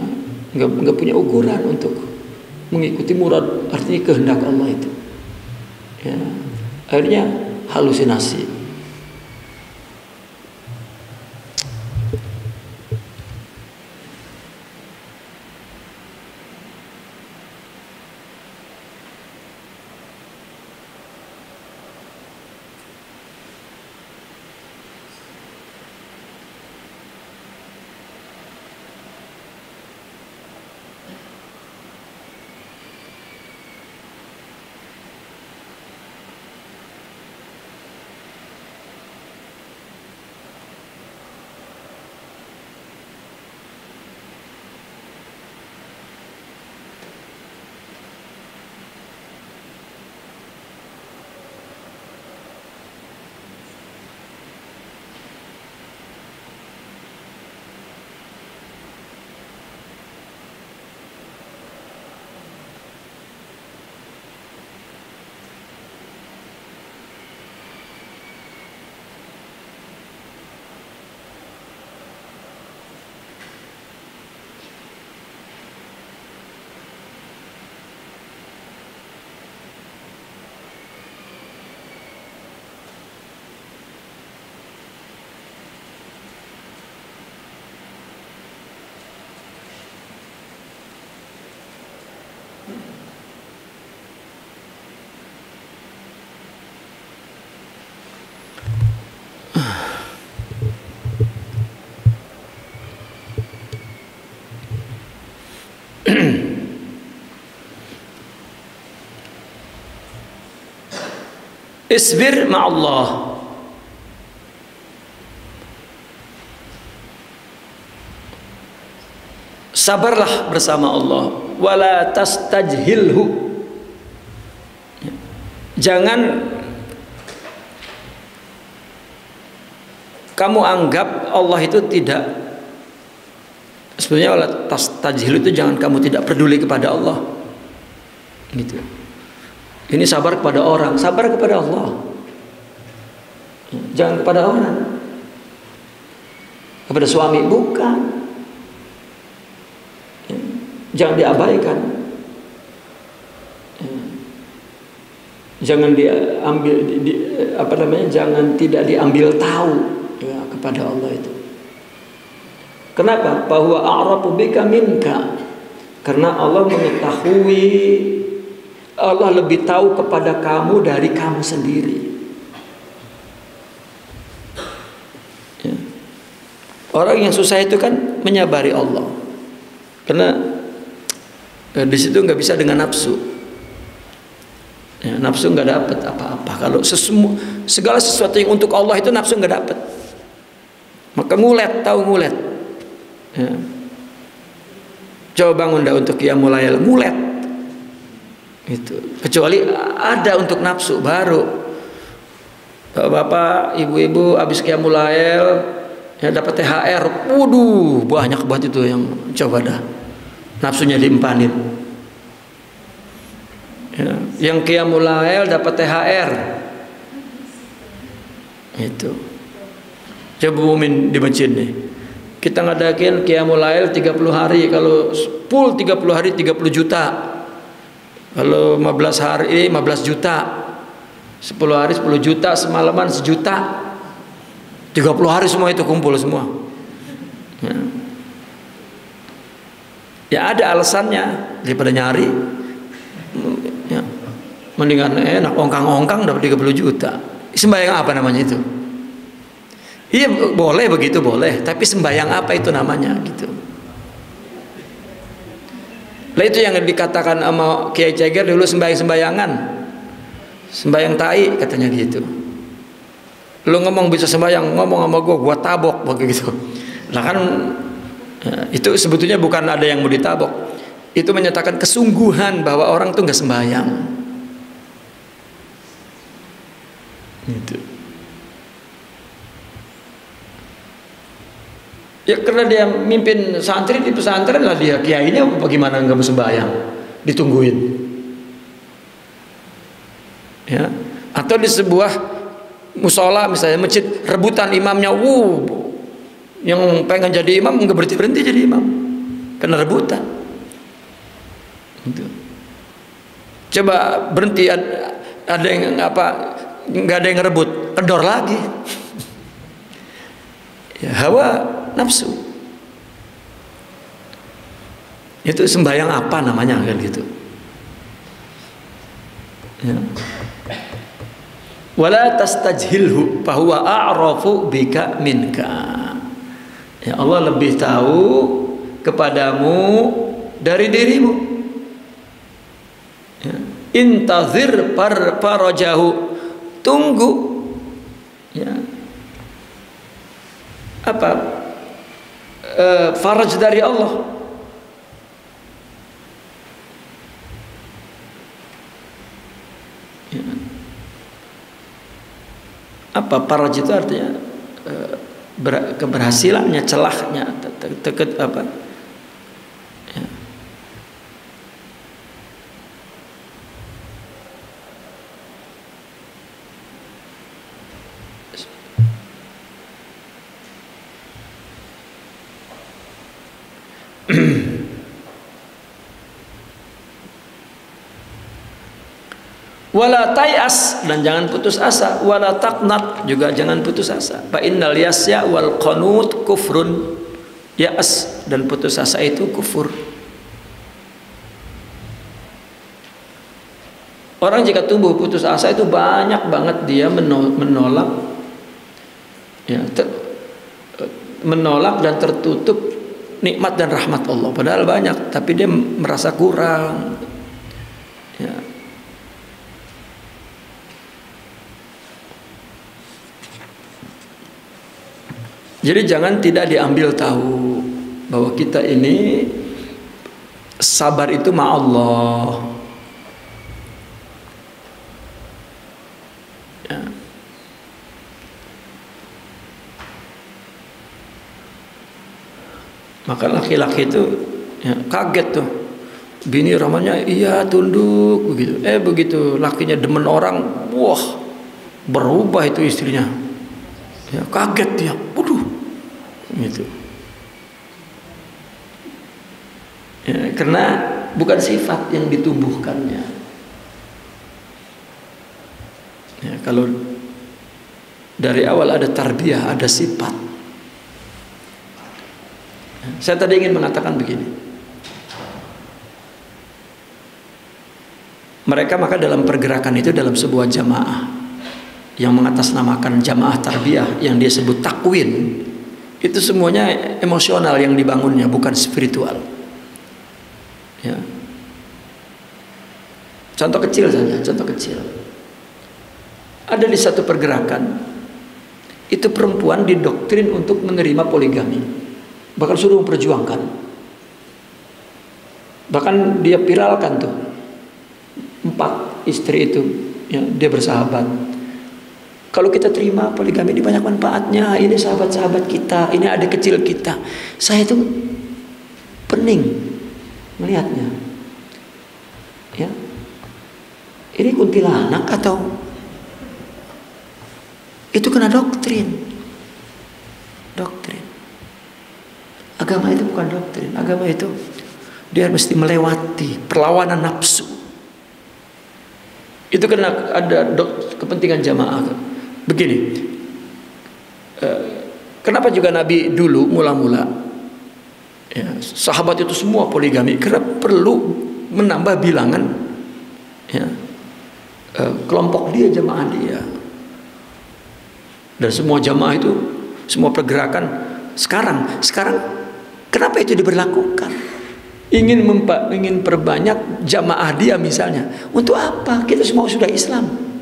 nggak punya ukuran untuk mengikuti murad, artinya kehendak Allah itu. Ya, akhirnya halusinasi. Isbir ma'allah. Sabarlah bersama Allah. Wala tastajhilhu. Jangan kamu anggap Allah itu tidak. Sebenarnya wala tastajhilhu itu jangan kamu tidak peduli kepada Allah. Gitu. Ini sabar kepada orang, sabar kepada Allah. Jangan kepada orang. Kepada suami bukan. Jangan diabaikan. Jangan diambil jangan tidak diambil tahu ya, kepada Allah itu. Kenapa? Bahwa a'rafu bika minka. Karena Allah mengetahui, Allah lebih tahu kepada kamu dari kamu sendiri. Ya. Orang yang susah itu kan menyabari Allah. Karena di situ nggak bisa dengan nafsu. Ya, nafsu nggak dapat apa-apa. Kalau segala sesuatu yang untuk Allah itu nafsu nggak dapat. Maka ngulet, tahu ngulet. Ya. Coba bangun dah untuk qiyamul lail, ngulet. Itu. Kecuali ada untuk nafsu baru. Bapak, ibu-ibu habis qiyamul lail ya dapat THR. Waduh, banyak banget itu yang coba dah. Nafsunya diempanin. Ya, yang qiyamul lail dapat THR. Itu. Coba umumin di masjid nih. Kita ngadakin qiyamul lail 30 hari. Kalau full 30 hari 30 juta. Kalau 15 hari 15 juta. 10 hari 10 juta, semalaman 1 juta. 30 hari semua itu kumpul semua. Ya. Ya ada alasannya daripada nyari. Ya. Mendingan enak ongkang-ongkang dapat 30 juta. Sembahyang apa namanya itu? Iya boleh begitu boleh, tapi sembahyang apa itu namanya gitu. Lah itu yang dikatakan sama Kiai Ceger dulu sembayangan, sembayang tai katanya gitu. Lu ngomong bisa sembayang, ngomong sama gua tabok begitu. Lah kan ya, itu sebetulnya bukan ada yang mau ditabok. Itu menyatakan kesungguhan bahwa orang tuh nggak sembayang. Gitu. Ya karena dia mimpin santri di pesantren lah dia kiainya bagaimana nggak mau sembahyang, ditungguin. Ya. Atau di sebuah musola misalnya masjid rebutan imamnya, yang pengen jadi imam nggak berhenti jadi imam karena rebutan. Gitu. Coba berhenti ada yang apa nggak ada yang rebut, kendor lagi. Ya, hawa nafsu. Itu sembahyang apa namanya kan gitu. Ya. Wala tastajhilhu fahuwa a'rafu bika minka. Ya Allah lebih tahu kepadamu dari dirimu. Ya. Intazir farajahu, tunggu. Ya. Apa? Faraj dari Allah. Ya. Apa faraj itu artinya keberhasilannya, celahnya, apa? Ya. Wala tayas, dan jangan putus asa. Wala taqnat, juga jangan putus asa. Fa innal yasya wal qanut kufrun. Ya'as dan putus asa itu kufur. Orang jika tumbuh putus asa itu banyak banget dia menolak ya, menolak dan tertutup nikmat dan rahmat Allah. Padahal banyak, tapi dia merasa kurang. Ya. Jadi jangan tidak diambil tahu bahwa kita ini sabar itu ma Allah. Ya. Maka laki-laki itu ya, kaget tuh. Bini ramanya iya tunduk begitu. Begitu lakinya demen orang, wah berubah itu istrinya. Ya, kaget dia. Waduh. Gitu. Ya, karena bukan sifat yang ditumbuhkannya. Ya, kalau dari awal ada tarbiyah, ada sifat. Saya tadi ingin mengatakan begini. Mereka maka dalam pergerakan itu dalam sebuah jamaah yang mengatasnamakan jamaah tarbiyah yang dia sebut takwin, itu semuanya emosional yang dibangunnya, bukan spiritual. Ya. Contoh kecil saja, contoh kecil. Ada di satu pergerakan, itu perempuan didoktrin untuk menerima poligami, bahkan suruh memperjuangkan, bahkan dia viralkan tuh 4 istri itu, ya, dia bersahabat. Kalau kita terima poligami ini banyak manfaatnya. Ini sahabat-sahabat kita, ini adik kecil kita. Saya itu pening melihatnya. Ya, ini kuntilanak atau itu kena doktrin? Doktrin. Agama itu bukan doktrin. Agama itu dia mesti melewati perlawanan nafsu. Itu karena ada kepentingan jamaah. Begini, kenapa juga Nabi dulu mula-mula, ya, sahabat itu semua poligami, karena perlu menambah bilangan, ya, kelompok dia, jamaah dia. Dan semua jamaah itu, semua pergerakan sekarang kenapa itu diberlakukan? Ingin perbanyak jamaah dia misalnya. Untuk apa? Kita semua sudah Islam.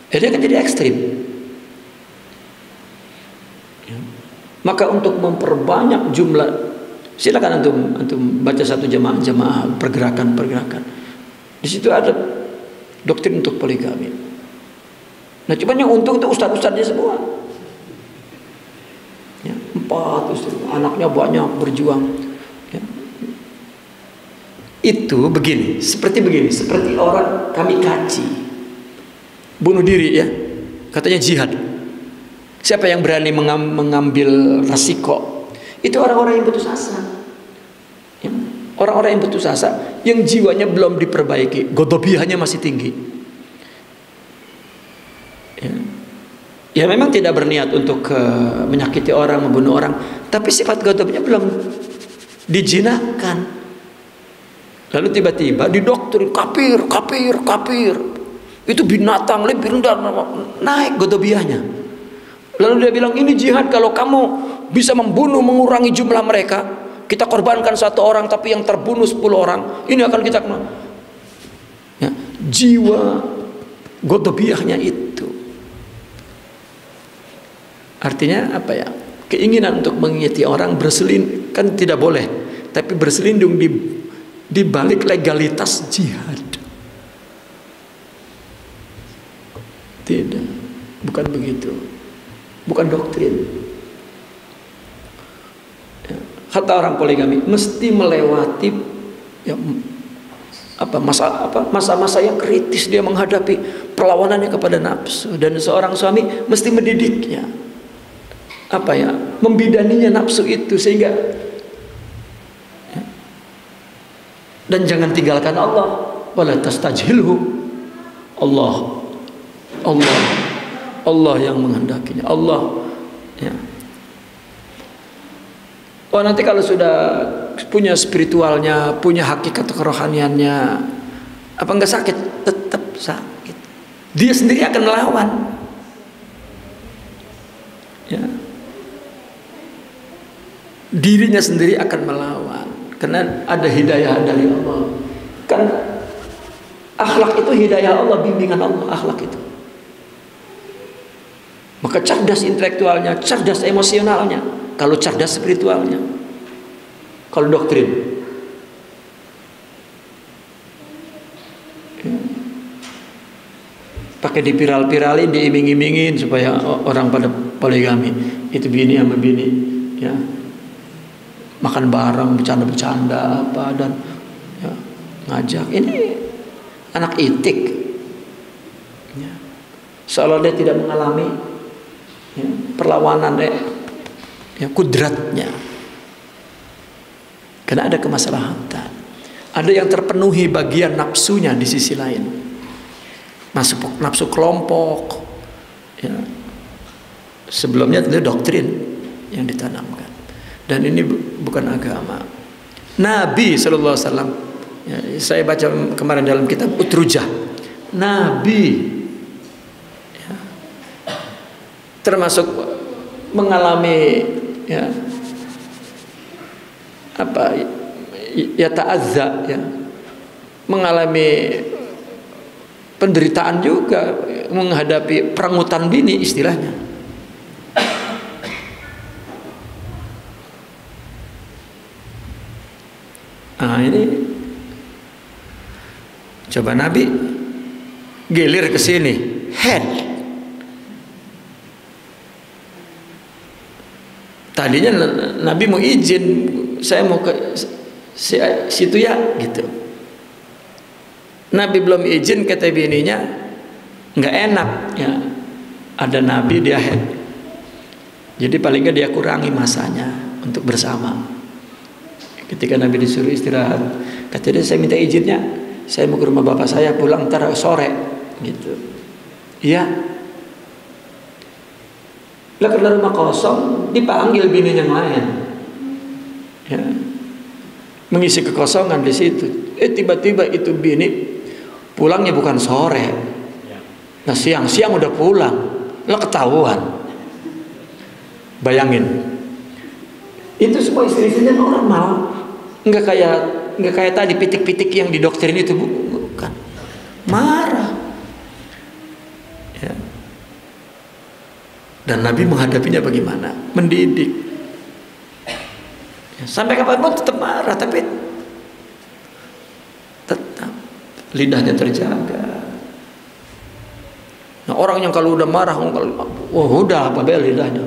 Dia akan jadi ekstrim. Ya. Maka untuk memperbanyak jumlah, silakan antum baca satu jamaah pergerakan. Di situ ada doktrin untuk poligami. Nah, cuman yang untung itu ustadz-ustadznya semua. Ya, 4 ustadz, anaknya banyak berjuang. Ya. Itu begini, seperti orang kami kaji bunuh diri, ya, katanya jihad. Siapa yang berani mengambil resiko? Itu orang-orang yang putus asa, ya, orang-orang yang putus asa, yang jiwanya belum diperbaiki, godobiahnya masih tinggi, ya. Ya memang tidak berniat untuk menyakiti orang, membunuh orang, tapi sifat godobnya belum dijinakkan. Lalu tiba-tiba didoktrin kafir. Itu binatang lebih rendah, naik godobiahnya. Lalu dia bilang ini jihad, kalau kamu bisa membunuh, mengurangi jumlah mereka, kita korbankan 1 orang tapi yang terbunuh 10 orang, ini akan kita kenal. Ya, jiwa godobiahnya itu. Artinya apa ya? Keinginan untuk mengingati orang berselindung, kan tidak boleh, tapi berselindung di balik legalitas jihad. Tidak, bukan begitu, bukan doktrin. Ya, kata orang poligami mesti melewati, ya, masa-masa yang kritis dia menghadapi perlawanannya kepada nafsu, dan seorang suami mesti mendidiknya, membidaninya nafsu itu sehingga, ya, dan jangan tinggalkan Allah, wala tastajhilhu. Allah yang menghendakinya, Allah, ya. Oh, nanti kalau sudah punya spiritualnya, punya hakikat kerohaniannya, apa enggak sakit? Tetap sakit. Dia sendiri akan melawan, ya. Dirinya sendiri akan melawan, karena ada hidayah dari Allah. Kan akhlak itu hidayah Allah, bimbingan Allah, akhlak itu. Maka cerdas intelektualnya, cerdas emosionalnya, kalau cerdas spiritualnya, kalau doktrin, ya, pakai diviral-viralin, diiming-imingin supaya orang pada poligami. Itu bini sama bini, ya, makan bareng, bercanda-bercanda apa, dan, ya, ngajak. Ini anak itik, ya, seolah dia tidak mengalami, ya, perlawanan, ya, kudratnya, karena ada kemaslahatan, ada yang terpenuhi bagian nafsunya di sisi lain, nafsu kelompok, ya. Sebelumnya itu doktrin yang ditanamkan. Dan ini bukan agama. Nabi sallallahu alaihi wasallam, ya, saya baca kemarin dalam kitab Utrujah, Nabi ya, termasuk mengalami ya apa ya ta'azza ya, mengalami penderitaan juga menghadapi perangutan bini istilahnya. Nah ini coba Nabi gelir ke sini, head. Tadinya Nabi mau izin, saya mau ke situ ya, gitu. Nabi belum izin, kata bininya, nggak enak ya. Ada Nabi dia head. Jadi paling nggak dia kurangi masanya untuk bersama. Ketika Nabi disuruh istirahat, kata dia, saya minta izinnya, saya mau ke rumah bapak saya, pulang ntar sore, gitu. Iya. Lah karena rumah kosong, dipanggil bini yang lain, ya, mengisi kekosongan di situ. Tiba-tiba itu bini pulangnya bukan sore, nah siang-siang udah pulang, lah ketahuan. Bayangin, itu semua istri-istrinya normal, nggak kayak tadi pitik-pitik yang didoktrin itu, bukan, marah. Ya. Dan Nabi menghadapinya bagaimana? Mendidik. Ya, sampai kapanpun tetap marah, tapi tetap lidahnya terjaga. Nah orang yang kalau udah marah, udah apa bel lidahnya,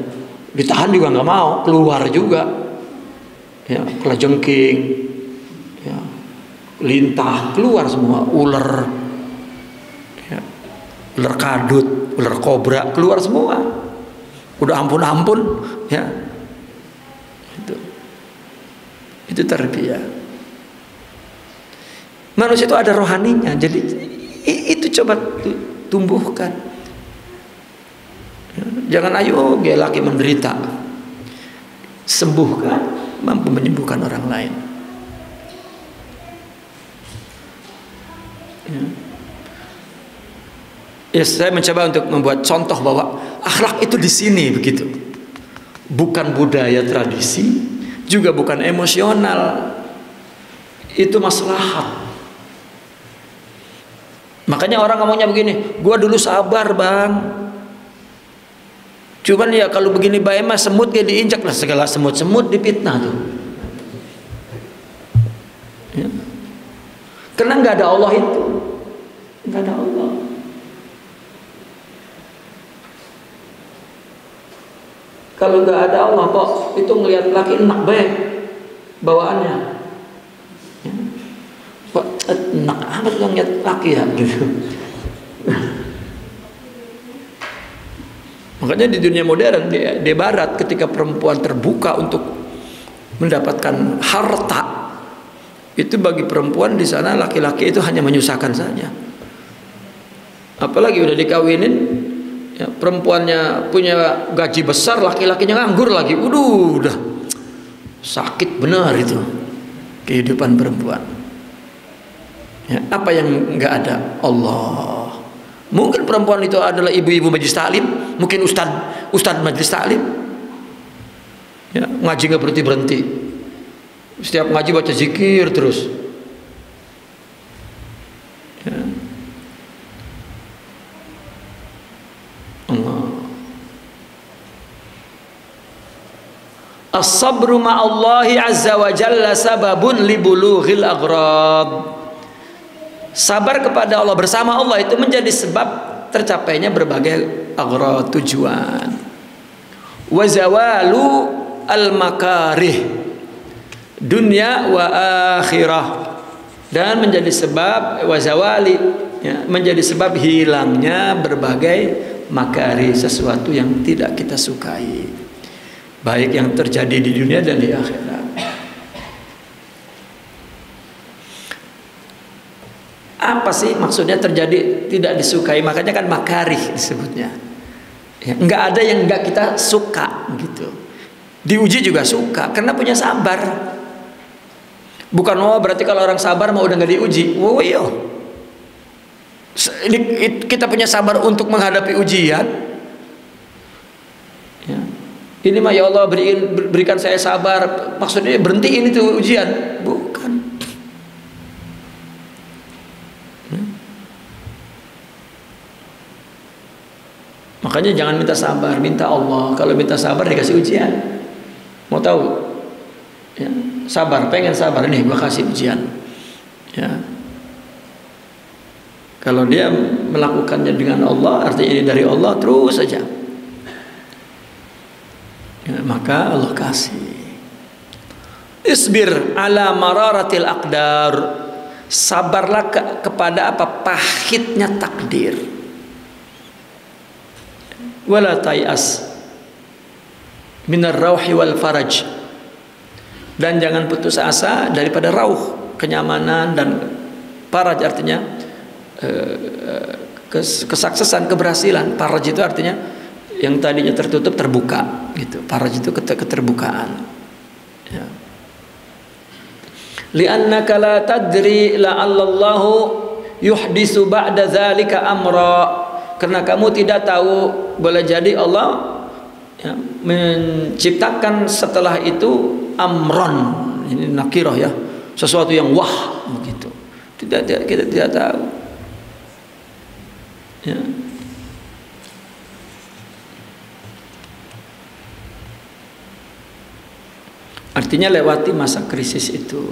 ditahan juga nggak mau, keluar juga, ya kelajengking, ya lintah keluar semua, ular, ya, ular kadut, ular kobra keluar semua, udah ampun ya, itu tarbiyah. Manusia itu ada rohaninya, jadi itu coba tumbuhkan. Jangan ayo laki menderita, sembuhkan, mampu menyembuhkan orang lain. Ya, saya mencoba untuk membuat contoh bahwa akhlak itu di sini begitu, bukan budaya tradisi, juga bukan emosional, itu maslahat. Makanya orang ngomongnya begini, gua dulu sabar bang, cuman ya kalau begini bae mah semut kayak diinjak lah, segala semut-semut dipitnah tuh. Ya. Karena nggak ada Allah itu, nggak ada Allah. Kalau nggak ada Allah kok itu ngelihat laki enak baik bawaannya, ya. Kok enak amat ngelihat laki ya gitu. Makanya di dunia modern, di barat, ketika perempuan terbuka untuk mendapatkan harta, itu bagi perempuan di sana laki-laki itu hanya menyusahkan saja. Apalagi udah dikawinin, ya, perempuannya punya gaji besar, laki-lakinya nganggur lagi, udah sakit benar itu kehidupan perempuan. Ya, apa yang nggak ada? Allah. Mungkin perempuan itu adalah ibu-ibu majelis taklim, mungkin ustad majelis taklim, ya, ngaji nggak berhenti, setiap ngaji baca zikir terus, ya. Allah. As-sabru ma'allahi azza wa jalla sababun li bulughil aghrad. Sabar kepada Allah, bersama Allah itu menjadi sebab tercapainya berbagai aghrad, tujuan. Wa zawalu al-makarih dunya wa akhirah, dan menjadi sebab wazawali, ya, menjadi sebab hilangnya berbagai makari, sesuatu yang tidak kita sukai, baik yang terjadi di dunia dan di akhirat. Apa sih maksudnya terjadi tidak disukai? Makanya kan makarih disebutnya, ya, nggak ada yang nggak kita suka gitu. Diuji juga suka karena punya sabar. Bukan berarti kalau orang sabar mau udah nggak diuji. Wow, iya. Ini kita punya sabar untuk menghadapi ujian. Ya. Ini mah ya Allah berikan saya sabar. Maksudnya berhentiin itu ujian. Bukan. Makanya jangan minta sabar, minta Allah. Kalau minta sabar dikasih ujian. Mau tahu? Ya, sabar, pengen sabar, nih gua kasih ujian. Ya. Kalau dia melakukannya dengan Allah, artinya ini dari Allah, terus saja. Ya, maka Allah kasih. Isbir ala mararatil aqdar. Sabarlah kepada apa? Pahitnya takdir. Wala tayas minar rauhi wal faraj. Dan jangan putus asa daripada rauh, kenyamanan, dan faraj artinya kesuksesan, keberhasilan. Faraj itu artinya yang tadinya tertutup terbuka gitu. Faraj itu keterbukaan. Ya. Li'annaka la tadri la'allallahu yuhdisu ba'da dzalika amra. Karena kamu tidak tahu, boleh jadi Allah ya, menciptakan setelah itu amron, ini nakirah ya, sesuatu yang wah begitu. Kita tidak tahu. Ya. Artinya lewati masa krisis itu.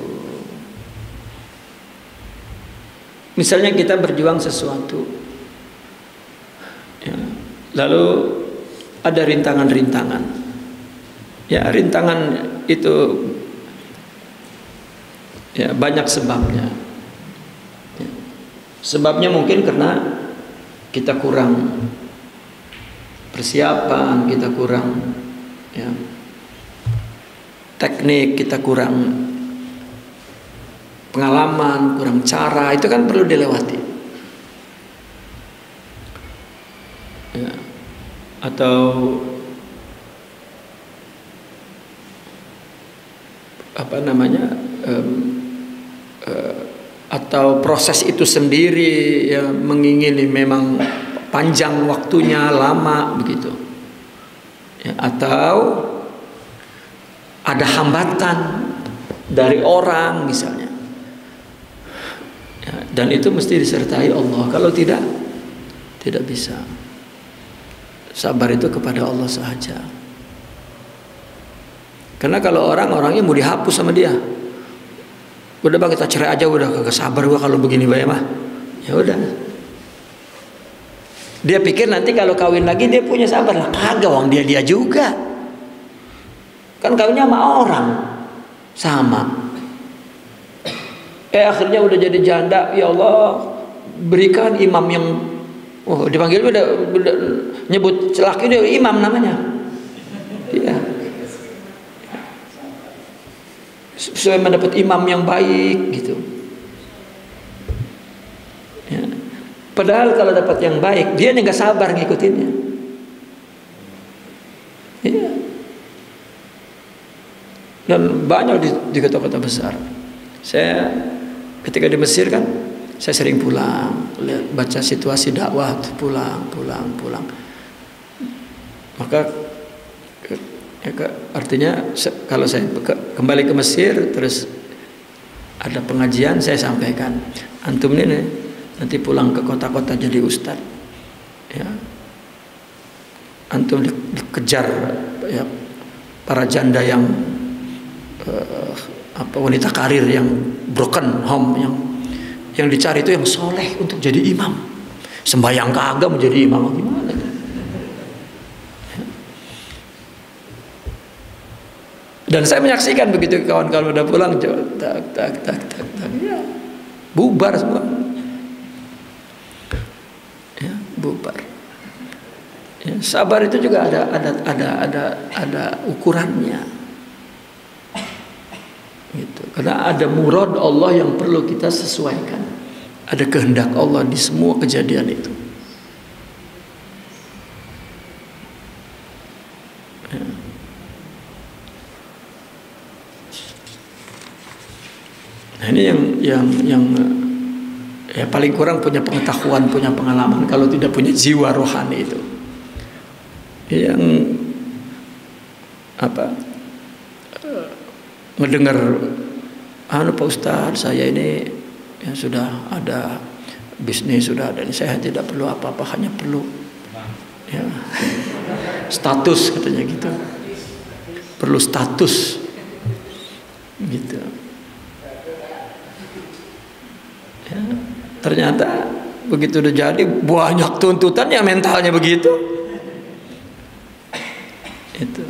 Misalnya kita berjuang sesuatu, ya, lalu ada rintangan-rintangan. Ya, rintangan itu ya banyak sebabnya. Ya. Sebabnya mungkin karena kita kurang persiapan, kita kurang ya, teknik, kita kurang pengalaman, kurang cara, itu kan perlu dilewati. Ya. Atau apa namanya, atau proses itu sendiri ya, mengingini memang panjang waktunya, lama begitu. Ya, atau ada hambatan dari orang misalnya. Ya, dan itu mesti disertai Allah. Kalau tidak bisa. Sabar itu kepada Allah sahaja. Karena kalau orangnya mau dihapus sama dia, udah bang kita cerai aja, udah kagak sabar gua kalau begini bae mah. Ya udah. Dia pikir nanti kalau kawin lagi dia punya sabar lah, kagak, wong dia juga. Kan kawinnya sama orang sama. Akhirnya udah jadi janda, ya Allah berikan imam yang dipanggil udah nyebut laki dia imam namanya. Iya. Supaya mendapat imam yang baik gitu. Ya. Padahal kalau dapat yang baik, dia nggak sabar ngikutinnya. Iya. Dan banyak di kota-kota besar. Saya ketika di Mesir kan, saya sering pulang, baca situasi dakwah, pulang. Maka artinya kalau saya kembali ke Mesir, terus ada pengajian, saya sampaikan, antum ini nanti pulang ke kota-kota jadi ustadz, ya, antum dikejar ya, para janda yang wanita karir yang broken home, yang dicari itu yang soleh untuk jadi imam. Sembahyang kagak mau jadi imam, gimana? Dan saya menyaksikan begitu kawan-kawan udah pulang, tak, ya, bubar semua. Ya, bubar. Ya, sabar itu juga ada ukurannya. Gitu. Karena ada murad Allah yang perlu kita sesuaikan. Ada kehendak Allah di semua kejadian itu. Ya. Nah, ini yang ya paling kurang punya pengetahuan, punya pengalaman. Kalau tidak punya jiwa rohani itu, yang ngedengar, Pak Ustadz, saya ini ya sudah ada bisnis, sudah ada, saya tidak perlu apa-apa, hanya perlu ya status, katanya gitu, perlu status gitu ya. Ternyata begitu udah jadi banyak tuntutan yang mentalnya begitu itu.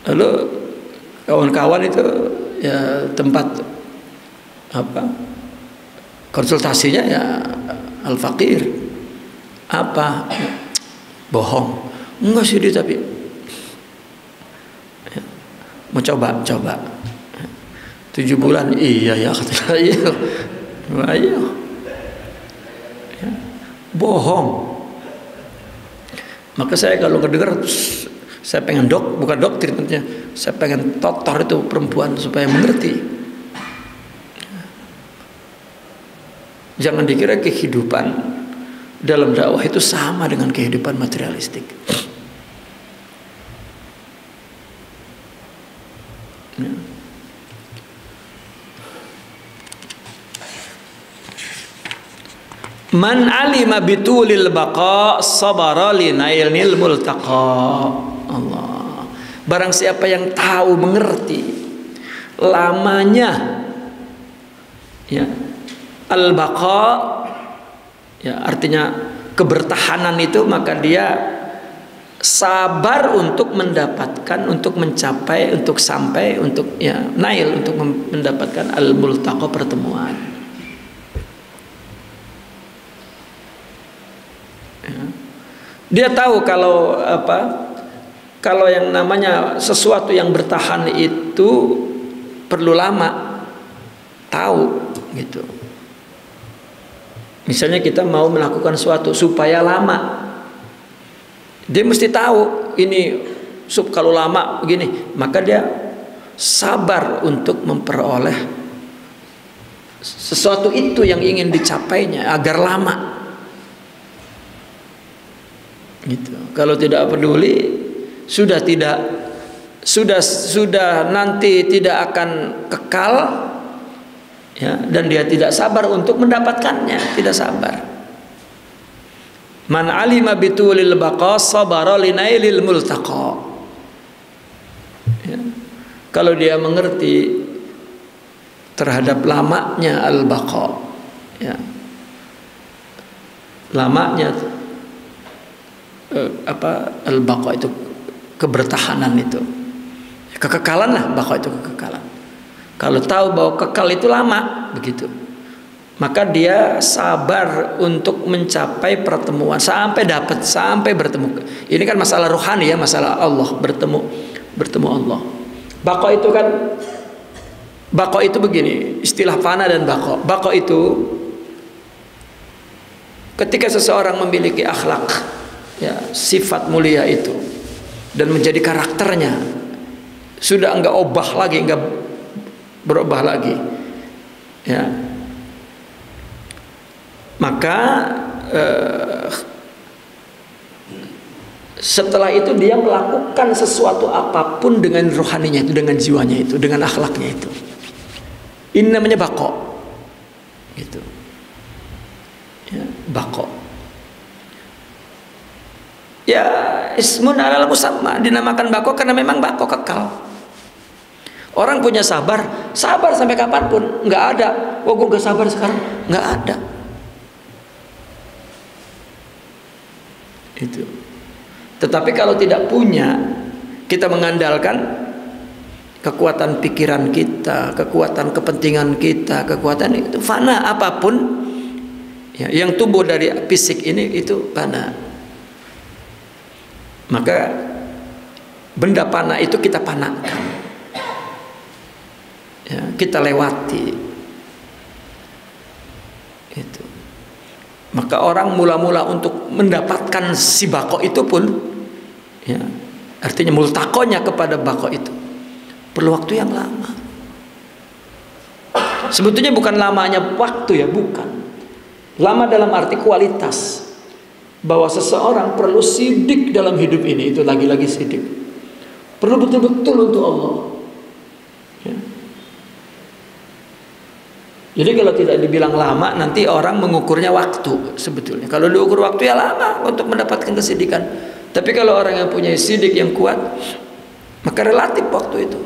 Lalu kawan-kawan itu ya tempat konsultasinya ya Al-Faqir. Apa? Bohong. Enggak sih dia, tapi ya, mau coba 7 bulan. Iya ya, katanya. Iya. Ayo. Ya, bohong. Maka saya kalau kedengar, saya pengen bukan treatmentnya, saya pengen totor itu perempuan supaya mengerti. Jangan dikira kehidupan dalam dakwah itu sama dengan kehidupan materialistik. Ya. Man alima bitulil baqa sabara linailil multaqa. Allah. Barang siapa yang tahu, mengerti lamanya ya al-baqa, ya artinya kebertahanan itu, maka dia sabar untuk mendapatkan, untuk mencapai, untuk sampai, untuk ya nail, untuk mendapatkan al-multaqa, pertemuan. Ya. Dia tahu kalau yang namanya sesuatu yang bertahan itu perlu lama, tahu gitu. Misalnya kita mau melakukan sesuatu supaya lama, dia mesti tahu ini kalau lama begini, maka dia sabar untuk memperoleh sesuatu itu yang ingin dicapainya agar lama. Gitu. Kalau tidak peduli, sudah nanti tidak akan kekal. Ya, dan dia tidak sabar untuk mendapatkannya, tidak sabar. Man alima bitulil baqa sabara linailil multaqa. Ya. Kalau dia mengerti terhadap lamanya al-baqa, ya. Lamanya al-baqa itu kebertahanan itu. Kekekalan lah, baqa itu kekekalan. Kalau tahu bahwa kekal itu lama begitu, maka dia sabar untuk mencapai pertemuan sampai dapat, sampai bertemu. Ini kan masalah rohani ya, masalah Allah, bertemu Allah. Baqa itu kan, baqa itu begini, istilah fana dan baqa. Baqa itu ketika seseorang memiliki akhlak, ya, sifat mulia itu, dan menjadi karakternya, sudah enggak obah lagi, enggak berubah lagi, ya, maka setelah itu dia melakukan sesuatu apapun dengan rohaninya itu, dengan jiwanya itu, dengan akhlaknya itu. Ini namanya baqa, gitu, ya, baqa. Ya, ismun alal musamma, dinamakan baqa karena memang baqa kekal. Orang punya sabar sampai kapanpun, nggak ada. Oh, gue gak sabar sekarang, nggak ada. Itu. Tetapi kalau tidak punya, kita mengandalkan kekuatan pikiran kita, kekuatan kepentingan kita, kekuatan itu fana apapun, ya, yang tumbuh dari fisik ini itu fana. Maka benda fana itu kita panakan. Ya, kita lewati itu. Maka orang mula-mula untuk mendapatkan si baqa itu pun, ya, artinya multakonya kepada baqa itu perlu waktu yang lama. Sebetulnya bukan lamanya waktu ya, bukan. Lama dalam arti kualitas. Bahwa seseorang perlu sidik dalam hidup ini, itu lagi-lagi sidik. Perlu betul-betul untuk Allah. Ya. Jadi kalau tidak dibilang lama, nanti orang mengukurnya waktu sebetulnya. Kalau diukur waktu ya lama untuk mendapatkan kesidikan. Tapi kalau orang yang punya sidik yang kuat, maka relatif waktu itu.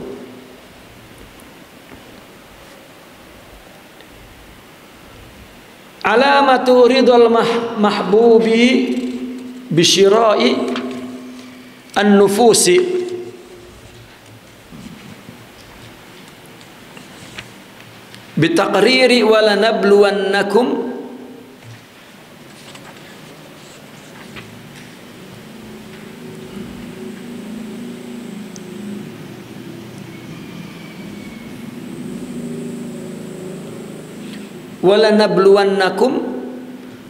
Alamatu ridhal mahbubi bisyira'i an-nufusi. Bitaqriri wala nabluwannakum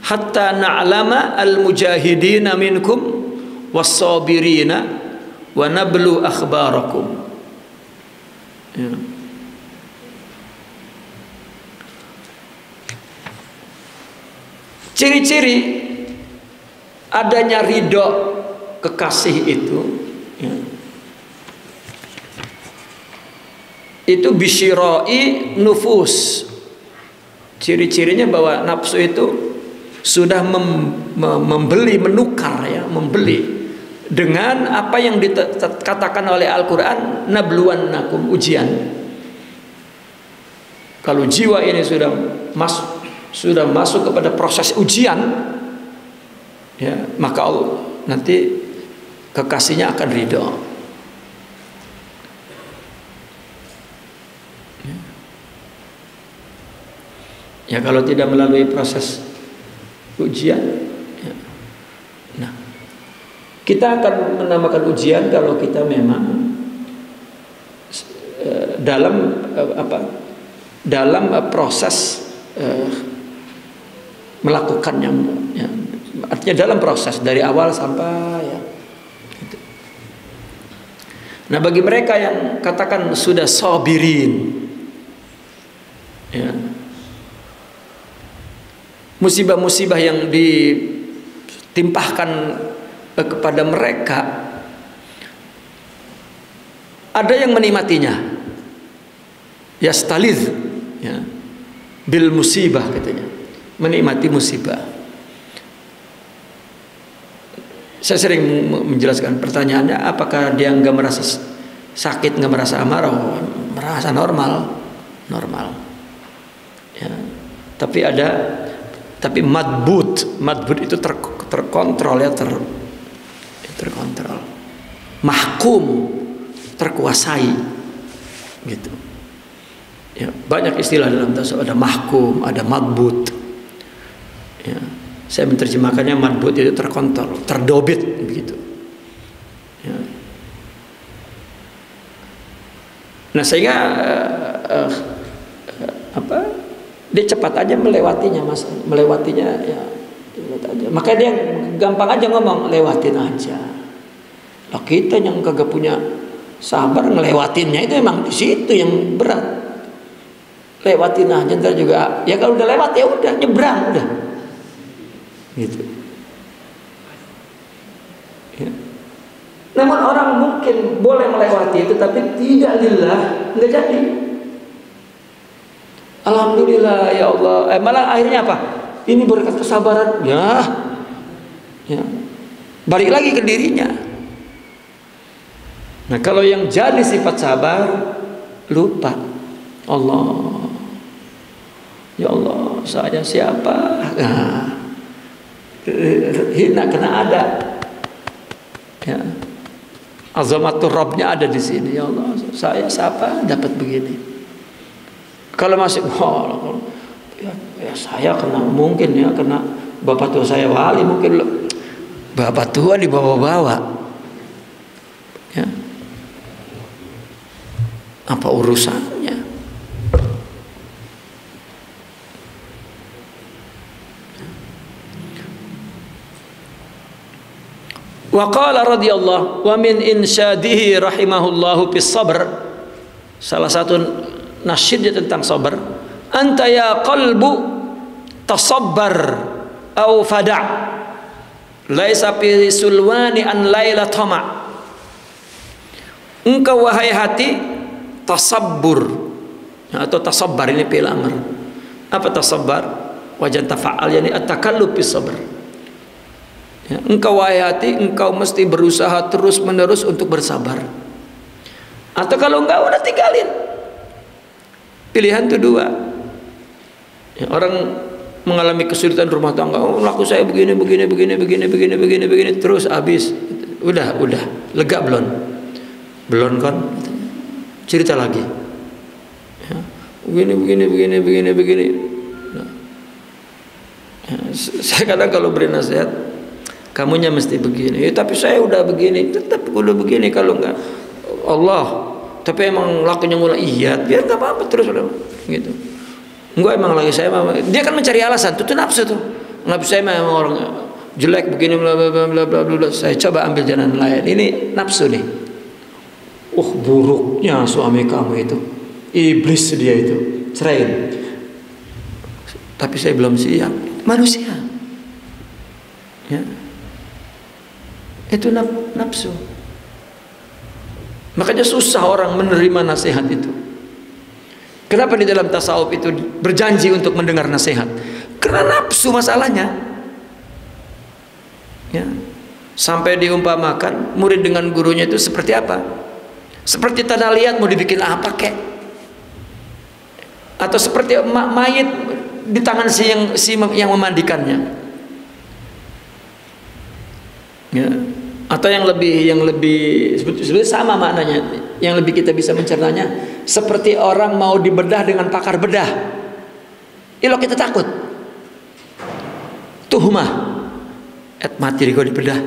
hatta na'lama al-mujahidina minkum was-sabirina wa nablu akhbarakum. Ya. Ciri-ciri adanya ridho kekasih itu, ya, itu bisyira'i nufus. Ciri-cirinya bahwa nafsu itu sudah membeli, menukar, ya, membeli dengan apa yang dikatakan oleh Al-Quran, nabluwannakum, ujian. Kalau jiwa ini sudah masuk kepada proses ujian, ya, maka Allah nanti kekasihnya akan ridho. Ya, kalau tidak melalui proses ujian, ya. Nah, kita akan menamakan ujian kalau kita memang dalam proses melakukannya, ya. Artinya dalam proses dari awal sampai, ya, gitu. Nah, bagi mereka yang katakan sudah sabirin, ya, musibah-musibah yang ditimpahkan kepada mereka, ada yang menikmatinya, yastaliz, ya, bil musibah, katanya, menikmati musibah. Saya sering menjelaskan, pertanyaannya, apakah dia nggak merasa sakit, nggak merasa amarah? Merasa normal, ya. Tapi madbut itu terkontrol, ya, terkontrol. Mahkum, terkuasai, gitu. Ya, banyak istilah dalam tasawuf, ada mahkum, ada madbut. Ya, saya menerjemahkannya madbut itu terkontrol, terdobit, begitu. Ya. Nah, sehingga dia cepat aja melewatinya, mas, melewatinya, ya, aja. Makanya dia gampang aja ngomong, lewatin aja. Lah kita yang kagak punya sabar ngelewatinnya, itu emang di situ yang berat. Lewatin aja, ntar juga, ya kalau udah lewat ya udah nyebrang udah, gitu. Ya. Namun orang mungkin boleh melewati itu, tapi tidak lillah, nggak jadi. Alhamdulillah ya Allah, malah akhirnya apa? Ini berkat kesabaran, ya, balik lagi ke dirinya. Nah, kalau yang jadi sifat sabar, lupa Allah. Ya Allah, saya siapa? Nah, hina kena ada. Ya, azamatul Rabbnya ada di sini. Ya Allah, saya siapa? Dapat begini. Kalau masih, ya saya kena, mungkin ya kena bapak tua saya wali, mungkin bapak tua dibawa-bawa, ya, apa urusannya? Wa qala radhiyallahu wa min insyadihi rahimahullahu bis sabr, salah satu nasyidnya tentang sabar, anta ya qalbu tasabbar au fada' laisa fi sulwani an laila tama'. Engkau wahai hati tasabbur atau tasabbar, ini fi'il amr. Apa tasabbar? Wajan tafa'al, yani at-takallub bis sabr. Ya, engkau wahai hati, engkau mesti berusaha terus menerus untuk bersabar. Atau kalau enggak, udah tinggalin. Pilihan itu dua. Ya, orang mengalami kesulitan rumah tangga, oh, laku saya begini, terus habis. Udah, lega belum? Belum kan? Cerita lagi. Ya, begini. Nah. Ya, saya kadang kalau beri nasihat, kamunya mesti begini. Ya, tapi saya udah begini, tetap udah begini. Kalau enggak, Allah. Tapi emang lakunya mulai iya, biar nggak apa-apa terus udah gitu. Enggak, emang lagi saya dia kan mencari alasan, itu nafsu tuh. Nafsu saya memang orang jelek begini bla bla bla bla bla. Saya coba ambil jalan lain. Ini nafsu nih. Buruknya suami kamu itu. Iblis dia itu. Ceraiin. Tapi saya belum siap. Manusia. Ya. Itu nafsu. Makanya susah orang menerima nasihat itu. Kenapa di dalam tasawuf itu berjanji untuk mendengar nasihat? Karena nafsu masalahnya. Ya. Sampai diumpamakan murid dengan gurunya itu seperti apa? Seperti tanah liat mau dibikin apa kek? Atau seperti mayit di tangan si yang memandikannya. Ya. Atau yang lebih sebetulnya sama maknanya. Yang lebih kita bisa mencernanya, seperti orang mau dibedah dengan pakar bedah. Ilo kita takut. Tuhmah. Mati kok dibedah.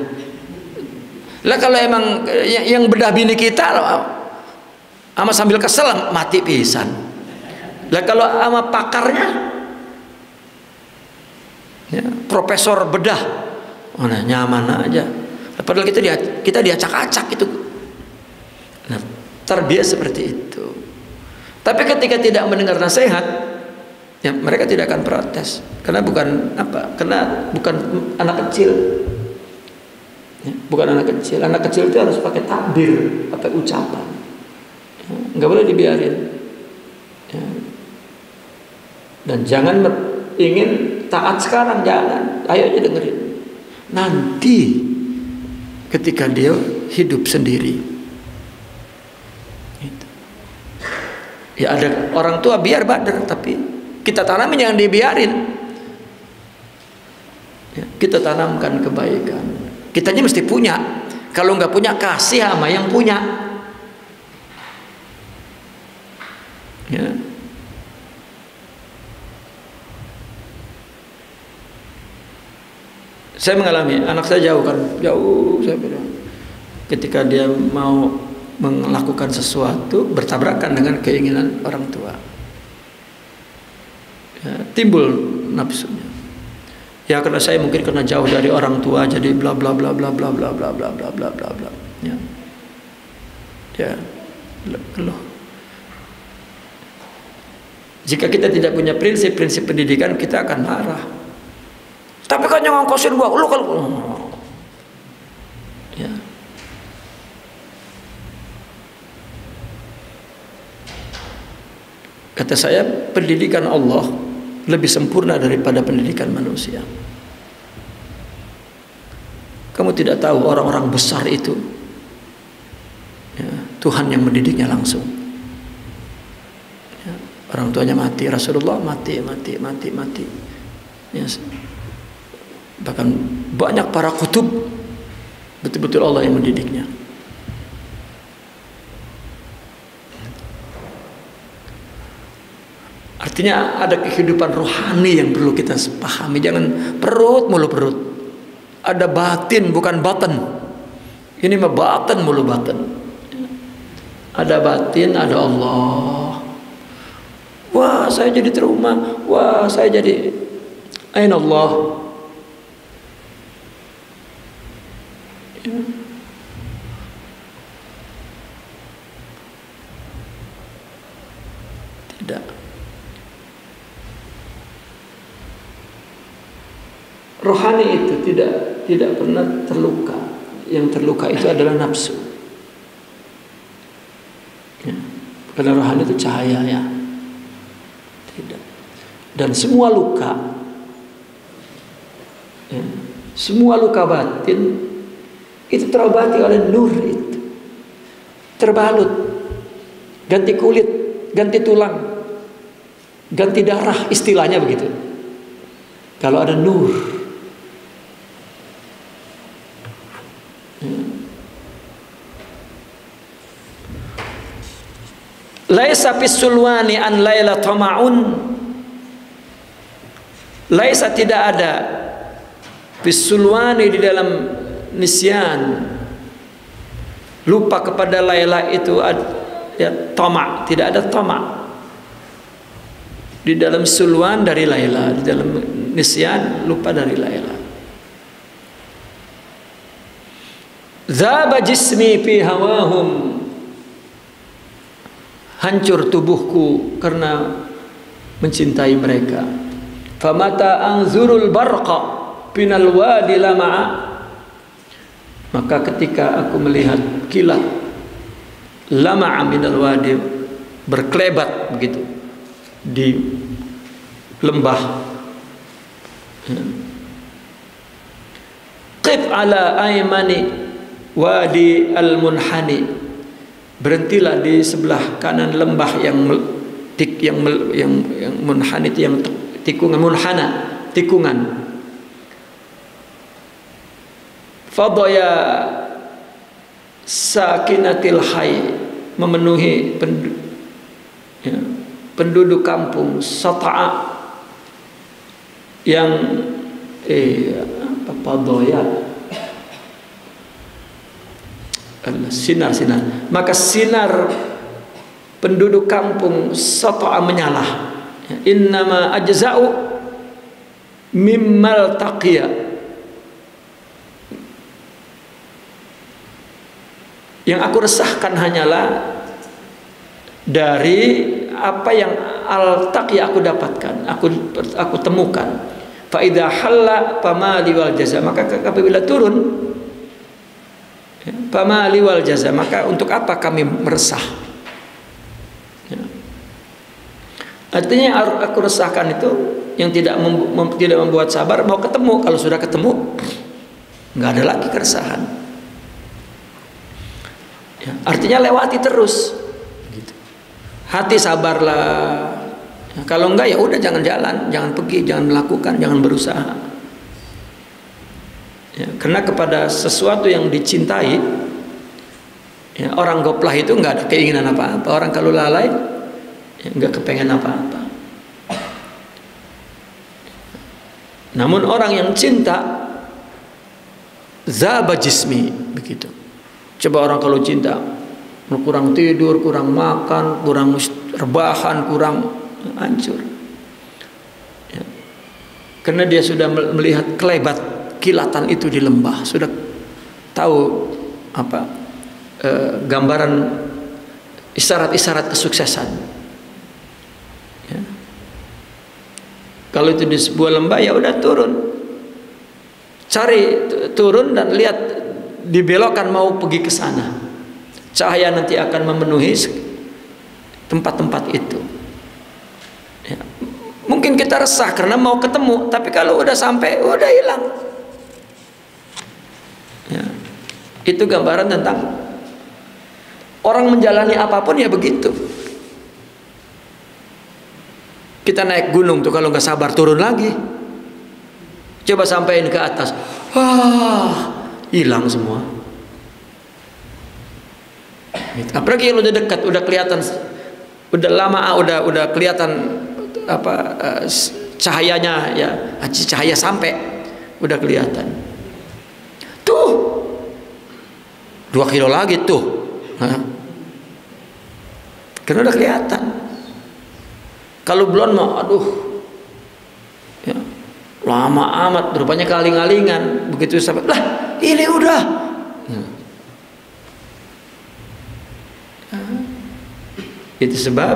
Lah kalau emang yang bedah bini kita sama sambil kesel mati pisan. Lah kalau sama pakarnya, ya, profesor bedah, mana nyaman aja. Padahal kita diacak-acak itu. Nah, terbiasa seperti itu. Tapi ketika tidak mendengar nasihat, ya mereka tidak akan protes. Karena bukan apa? Karena bukan anak kecil. Ya, bukan anak kecil. Anak kecil itu harus pakai takbir, pakai ucapan. Ya, nggak boleh dibiarin. Ya. Dan jangan ingin taat sekarang, jangan. Ayo aja dengerin. Nanti ketika dia hidup sendiri, gitu. Ya ada orang tua biar bader, tapi kita tanamin, jangan dibiarin. Ya, kita tanamkan kebaikan. Kitanya mesti punya. Kalau nggak punya, kasih sama yang punya. Ya. Saya mengalami, anak saya jauh saya bilang. Ketika dia mau melakukan sesuatu bertabrakan dengan keinginan orang tua, ya, timbul nafsunya. Ya karena saya mungkin karena jauh dari orang tua, jadi bla bla bla bla bla bla bla bla bla bla bla bla. Ya, ya, loh. Jika kita tidak punya prinsip pendidikan, kita akan marah. Tapi kan yang ngongkosin gua, lu kalau ya. Kata saya, pendidikan Allah lebih sempurna daripada pendidikan manusia. Kamu tidak tahu orang-orang besar itu, ya, Tuhan yang mendidiknya langsung. Ya, orang tuanya mati, Rasulullah mati. Ya, bahkan banyak para kutub betul-betul Allah yang mendidiknya. Artinya ada kehidupan rohani yang perlu kita pahami. Jangan perut mulu perut. Ada batin bukan batin. Ini mah batin mulu batin. Ada batin, ada Allah. Wah, saya jadi trauma. Wah, saya jadi aina Allah. Tidak. rohani itu tidak pernah terluka. Yang terluka itu adalah nafsu. Ya. Karena rohani itu cahaya ya. Tidak. Dan semua luka, ya, semua luka batin itu terobati oleh nur itu. Terbalut, ganti kulit, ganti tulang, ganti darah, istilahnya begitu. Kalau ada nur. Laisa fis sulwani an laila tama'un. Laisa tidak ada fis sulwani di dalam nisyan, lupa kepada Laila itu ya, tama, tidak ada tama di dalam sulwan dari Laila, di dalam nisyan lupa dari Laila. Zaba jismi fi hawahum, hancur tubuhku karena mencintai mereka. Famata anzurul barqa binal wadi lama'a, maka ketika aku melihat kilat lama'a minal wadi, berkelebat begitu di lembah, qif ala aymani wadi al-munhani, berhentilah di sebelah kanan lembah yang munhani, yang tikungan, munhana, tikungan. Fadaya sakinatil hayy, memenuhi penduduk kampung. Sata'a, yang fadaya sinar, maka sinar penduduk kampung sata'a menyala. Innama ajza'u mimmal taqiya, yang aku resahkan hanyalah dari apa yang al-taqiya aku dapatkan, aku temukan. Fa idza halla famali wal jaza, maka apabila turun famali wal jaza, maka untuk apa kami meresah? Artinya aku resahkan itu yang tidak membuat sabar, mau ketemu. Kalau sudah ketemu, nggak ada lagi keresahan. Ya, artinya lewati terus. Gitu. Hati sabarlah. Ya, kalau enggak ya udah jangan jalan, jangan pergi, jangan melakukan, jangan berusaha. Ya, karena kepada sesuatu yang dicintai, ya, orang goplah itu nggak ada keinginan apa-apa. Orang kalau lalai, nggak kepengen apa-apa. Namun orang yang cinta, zaba jismi, begitu. Coba orang kalau cinta, kurang tidur, kurang makan, kurang rebahan, kurang hancur. Ya. Karena dia sudah melihat kelebat kilatan itu di lembah, sudah tahu apa gambaran isyarat-isyarat kesuksesan. Ya. Kalau itu di sebuah lembah, ya udah turun, cari turun dan lihat, dibelokkan mau pergi ke sana. Cahaya nanti akan memenuhi tempat-tempat itu. Ya. Mungkin kita resah karena mau ketemu, tapi kalau udah sampai udah hilang. Ya. Itu gambaran tentang orang menjalani apapun ya begitu. Kita naik gunung tuh, kalau nggak sabar turun lagi. Coba sampein ke atas, hilang semua. Apalagi kalau udah dekat, udah kelihatan, udah lama, udah kelihatan apa cahayanya, ya cahaya sampai, udah kelihatan. Tuh 2 kilo lagi tuh, karena udah kelihatan. Kalau belum mau, aduh, ya, lama amat, rupanya kaling-kalingan. Begitu sampai, lah ini udah. Itu sebab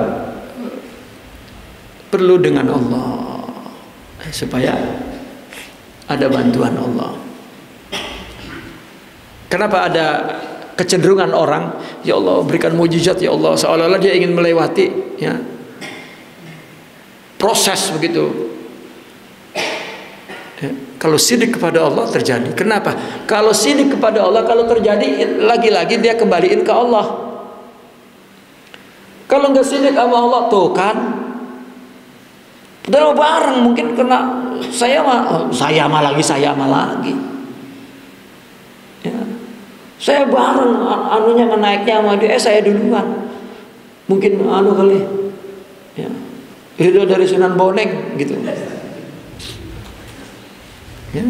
perlu dengan Allah supaya ada bantuan Allah. Kenapa ada kecenderungan orang, ya Allah berikan mujizat ya Allah, seolah-olah dia ingin melewati ya proses begitu. Ya, kalau sidik kepada Allah terjadi. Kenapa? Kalau sidik kepada Allah, kalau terjadi lagi-lagi dia kembaliin ke Allah. Kalau nggak sidik sama Allah tuh kan, udah bareng mungkin kena saya mah lagi. Ya. Saya bareng anunya naiknya sama dia, saya duluan. Mungkin anu kali. Ya. Ridho dari Sunan Boneng gitu. Ya.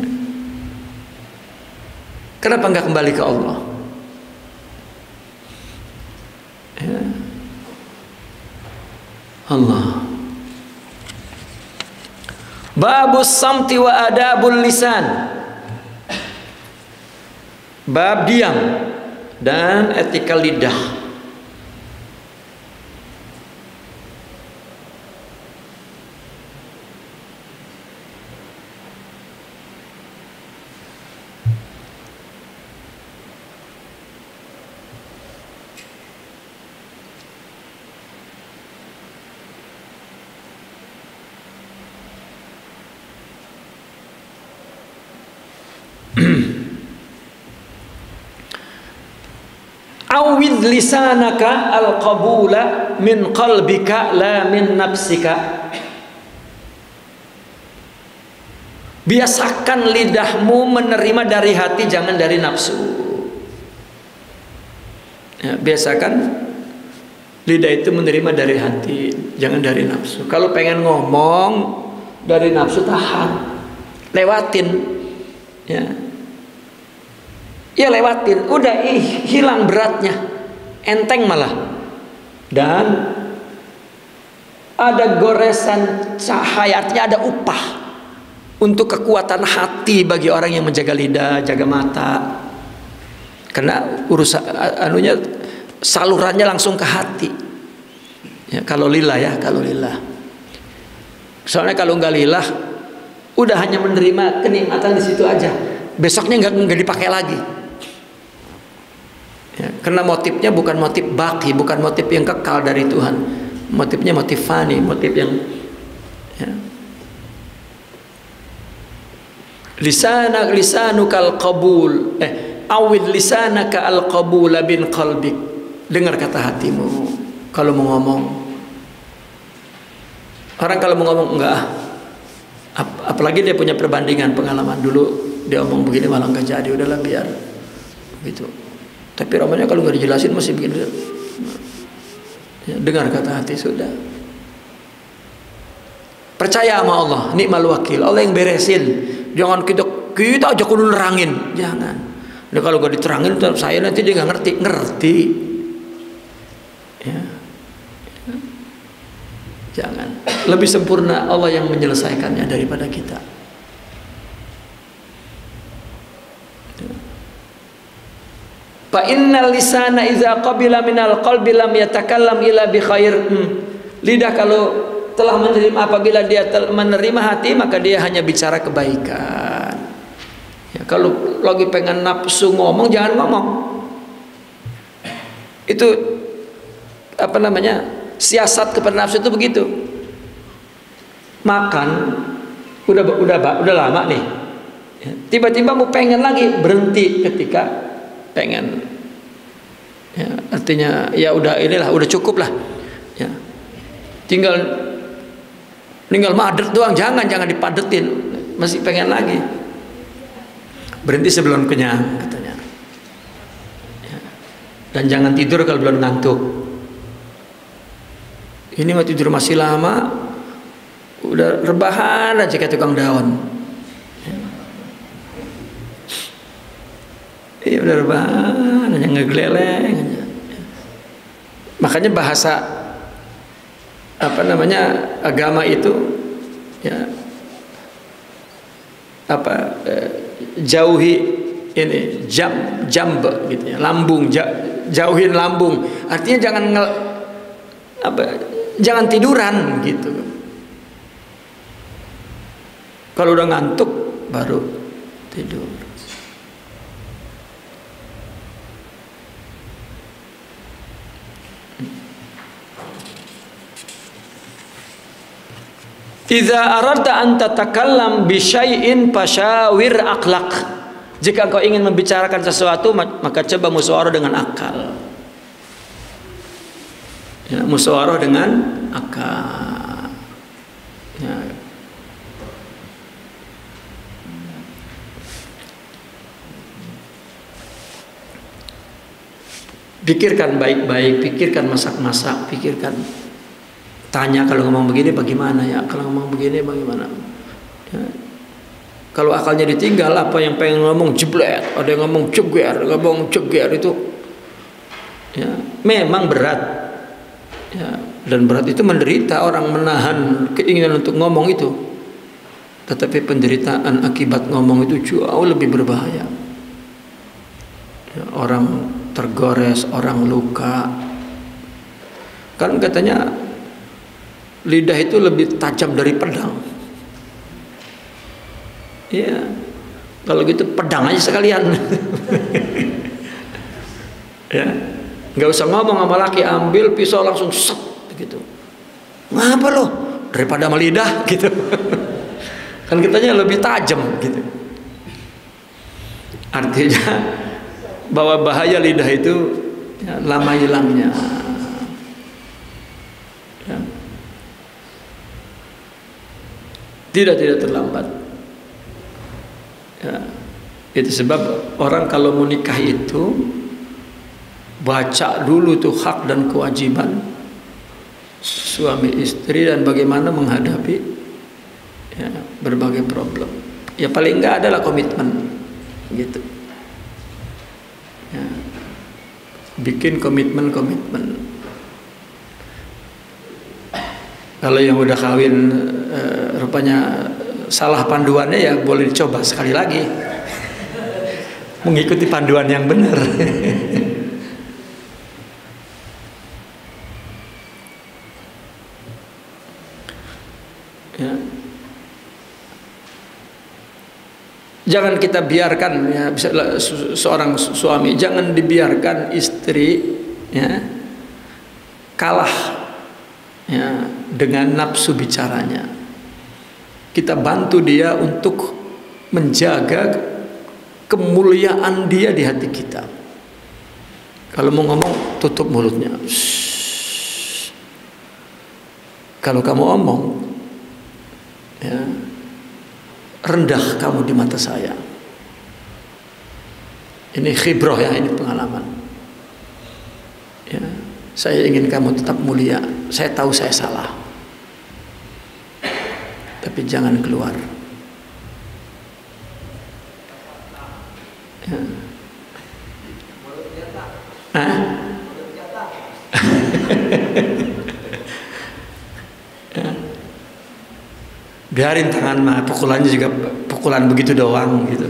Kenapa nggak kembali ke Allah? Ya. Allah. Babus samti wa adabul lisan. Bab diam dan etika lidah. Awid lisanaka al-qabula min qalbika la min nafsika. Biasakan lidahmu menerima dari hati, jangan dari nafsu. Ya, biasakan lidah itu menerima dari hati, jangan dari nafsu. Kalau pengen ngomong dari nafsu, tahan, lewatin. Ya. Ya lewatin, udah hilang beratnya, enteng malah. Dan ada goresan cahaya, artinya ada upah untuk kekuatan hati bagi orang yang menjaga lidah, jaga mata. Karena urusan anunya salurannya langsung ke hati. Ya, kalau lillah ya, kalau lillah. Soalnya kalau nggak lillah, udah hanya menerima kenikmatan di situ aja. Besoknya nggak dipakai lagi. Ya, karena motifnya bukan motif baki, bukan motif yang kekal dari Tuhan. Motifnya motif fani, motif yang ya. Lisanukal qabul, awid lisanaka al qabul bin qalbik. Dengar kata hatimu kalau mau ngomong. Orang kalau mau ngomong enggak, apalagi dia punya perbandingan pengalaman dulu, dia ngomong begini malah nggak jadi, udahlah biar begitu. Tapi ramanya kalau nggak dijelasin masih begini. Ya, dengar kata hati sudah. Percaya sama Allah, nikmal wakil, Allah yang beresin. Jangan kita aja kudu nerangin, jangan. Nah, kalau nggak diterangin, saya nanti dia nggak ngerti. Ya. Jangan. Lebih sempurna Allah yang menyelesaikannya daripada kita. Fa innal lisana idza qabila minal qalbi lam yatakallam illa bi khair. Lidah kalau telah menerima, apabila dia menerima hati, maka dia hanya bicara kebaikan. Ya, kalau lagi pengen nafsu ngomong, jangan ngomong. Itu apa namanya? Siasat kepada nafsu itu begitu. Makan udah lama nih. Tiba-tiba mau pengen lagi, berhenti ketika pengen. Ya, artinya ya udah inilah, udah cukup lah. Ya. Tinggal madet doang, jangan dipadetin, masih pengen lagi. Berhenti sebelum kenyang katanya. Ya. Dan jangan tidur kalau belum ngantuk. Ini mau tidur masih lama, udah rebahan aja kayak tukang daun. Iya udah rebahan aja, ngegeleleng aja. Makanya bahasa apa namanya agama itu ya apa jauhi ini jamb gitu ya, lambung, jauhin lambung. Artinya jangan tiduran gitu. Kalau udah ngantuk baru tidur. Idza aradta an tatakallam bi syai'in fasyawir aqlaq. Jika engkau ingin membicarakan sesuatu, maka coba musyawarah dengan akal. Ya, musyawarah dengan akal. Ya. Pikirkan baik-baik, pikirkan masak-masak, pikirkan. Tanya kalau ngomong begini bagaimana ya, kalau ngomong begini bagaimana ya. Kalau akalnya ditinggal, apa yang pengen ngomong jeblet, ada yang ngomong ceger itu ya, memang berat ya, dan berat itu menderita orang menahan keinginan untuk ngomong itu. Tetapi penderitaan akibat ngomong itu jauh lebih berbahaya ya, orang tergores, orang luka. Kan katanya lidah itu lebih tajam dari pedang. Iya, kalau gitu pedang aja sekalian. Ya, nggak usah ngomong sama laki, ambil pisau langsung set gitu. Ngapa lo? Daripada sama lidah gitu. Kan kitanya lebih tajam gitu. Artinya bahwa bahaya lidah itu ya, lama hilangnya. Ya. Tidak terlambat ya, itu sebab orang kalau mau nikah itu baca dulu tuh hak dan kewajiban suami istri dan bagaimana menghadapi ya, berbagai problem. Ya paling enggak adalah komitmen gitu ya, bikin komitmen. Kalau yang udah kawin rupanya salah panduannya, ya boleh dicoba sekali lagi mengikuti panduan yang benar. Ya. Jangan kita biarkan ya, seorang suami jangan dibiarkan istri ya, kalah ya, dengan nafsu bicaranya. Kita bantu dia untuk menjaga kemuliaan dia di hati kita. Kalau mau ngomong, tutup mulutnya. Shhh. Kalau kamu omong ya, rendah kamu di mata saya. Ini khibrah ya, ini pengalaman ya, saya ingin kamu tetap mulia. Saya tahu saya salah, tapi jangan keluar ya. Ya. Biarin tangan mah, pukulannya juga pukulan begitu doang gitu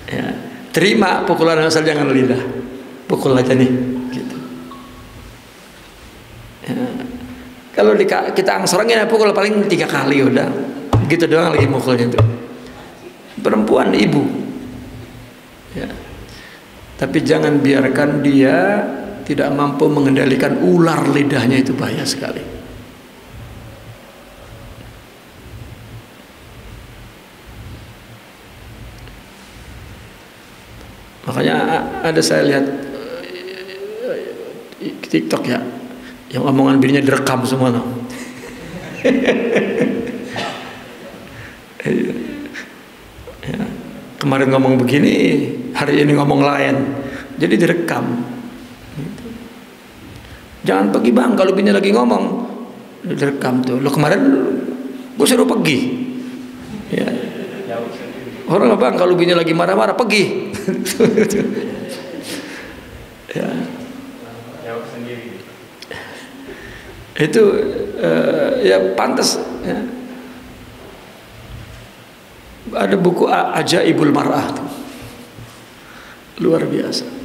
ya. Terima pukulan asal jangan lidah, pukul aja nih gitu ya. Kalau kita angsorongin pukul paling 3 kali udah gitu doang lagi mukulnya tuh. Perempuan ibu ya. Tapi jangan biarkan dia tidak mampu mengendalikan ular lidahnya, itu bahaya sekali. Makanya ada saya lihat TikTok ya, yang omongan bininya direkam semua no. Ya, kemarin ngomong begini, hari ini ngomong lain, jadi direkam. Jangan pergi bang, kalau bini lagi ngomong direkam tuh. Lo kemarin gue suruh pergi. Ya. Orang bang kalau bini lagi marah-marah pergi. Ya. Itu ya pantas ya. Ada buku Ajaibul Mar'ah tuh. Luar biasa.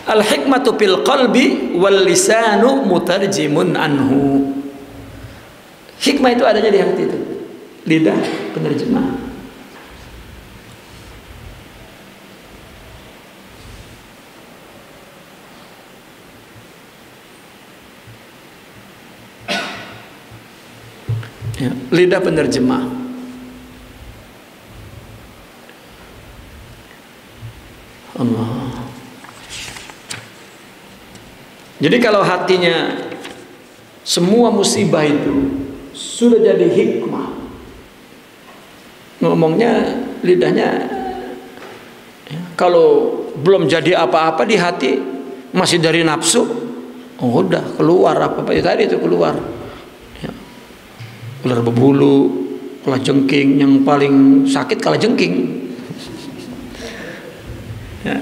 Al-hikmatu fil qalbi wal lisanu mutarjimun anhu. Hikmah itu adanya di hati itu. lidah penerjemah. Ya, lidah penerjemah. Allah. Jadi kalau hatinya semua musibah itu sudah jadi hikmah, ngomongnya lidahnya ya, kalau belum jadi apa-apa di hati masih dari nafsu, oh udah keluar apa-apa ya tadi itu keluar. Ya. Ular berbulu, kalajengking, yang paling sakit kalajengking. Ya.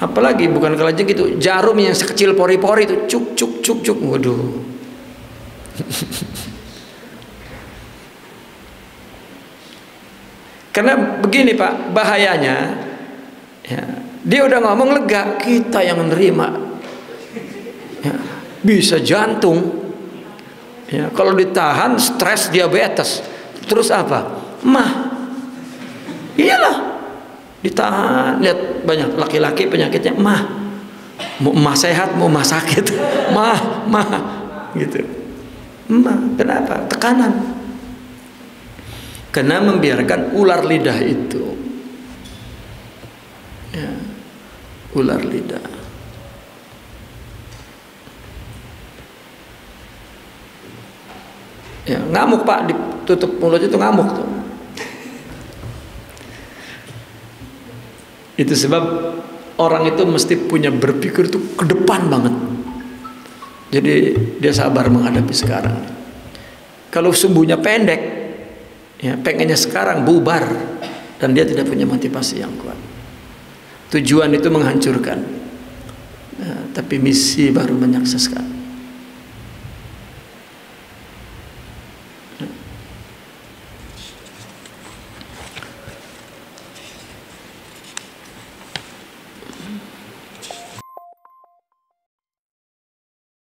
Apalagi bukan kalajengking itu jarum yang sekecil pori-pori itu cuk cuk cuk cuk, waduh. Karena begini Pak, bahayanya ya, dia udah ngomong lega, kita yang nerima ya, bisa jantung ya, kalau ditahan stres diabetes, terus apa? Mah, iyalah ditahan. Lihat banyak laki-laki penyakitnya mah, mau mah sehat mau mah sakit, mah gitu. Mah, kenapa? Tekanan. Karena membiarkan ular lidah itu ya, ular lidah. Ya, ngamuk Pak, ditutup mulut itu ngamuk tuh. Itu sebab orang itu mesti punya berpikir tuh ke depan banget. Jadi dia sabar menghadapi sekarang. Kalau sumbunya pendek, ya pengennya sekarang bubar, dan dia tidak punya motivasi yang kuat. Tujuan itu menghancurkan, ya, tapi misi baru menyakseskan.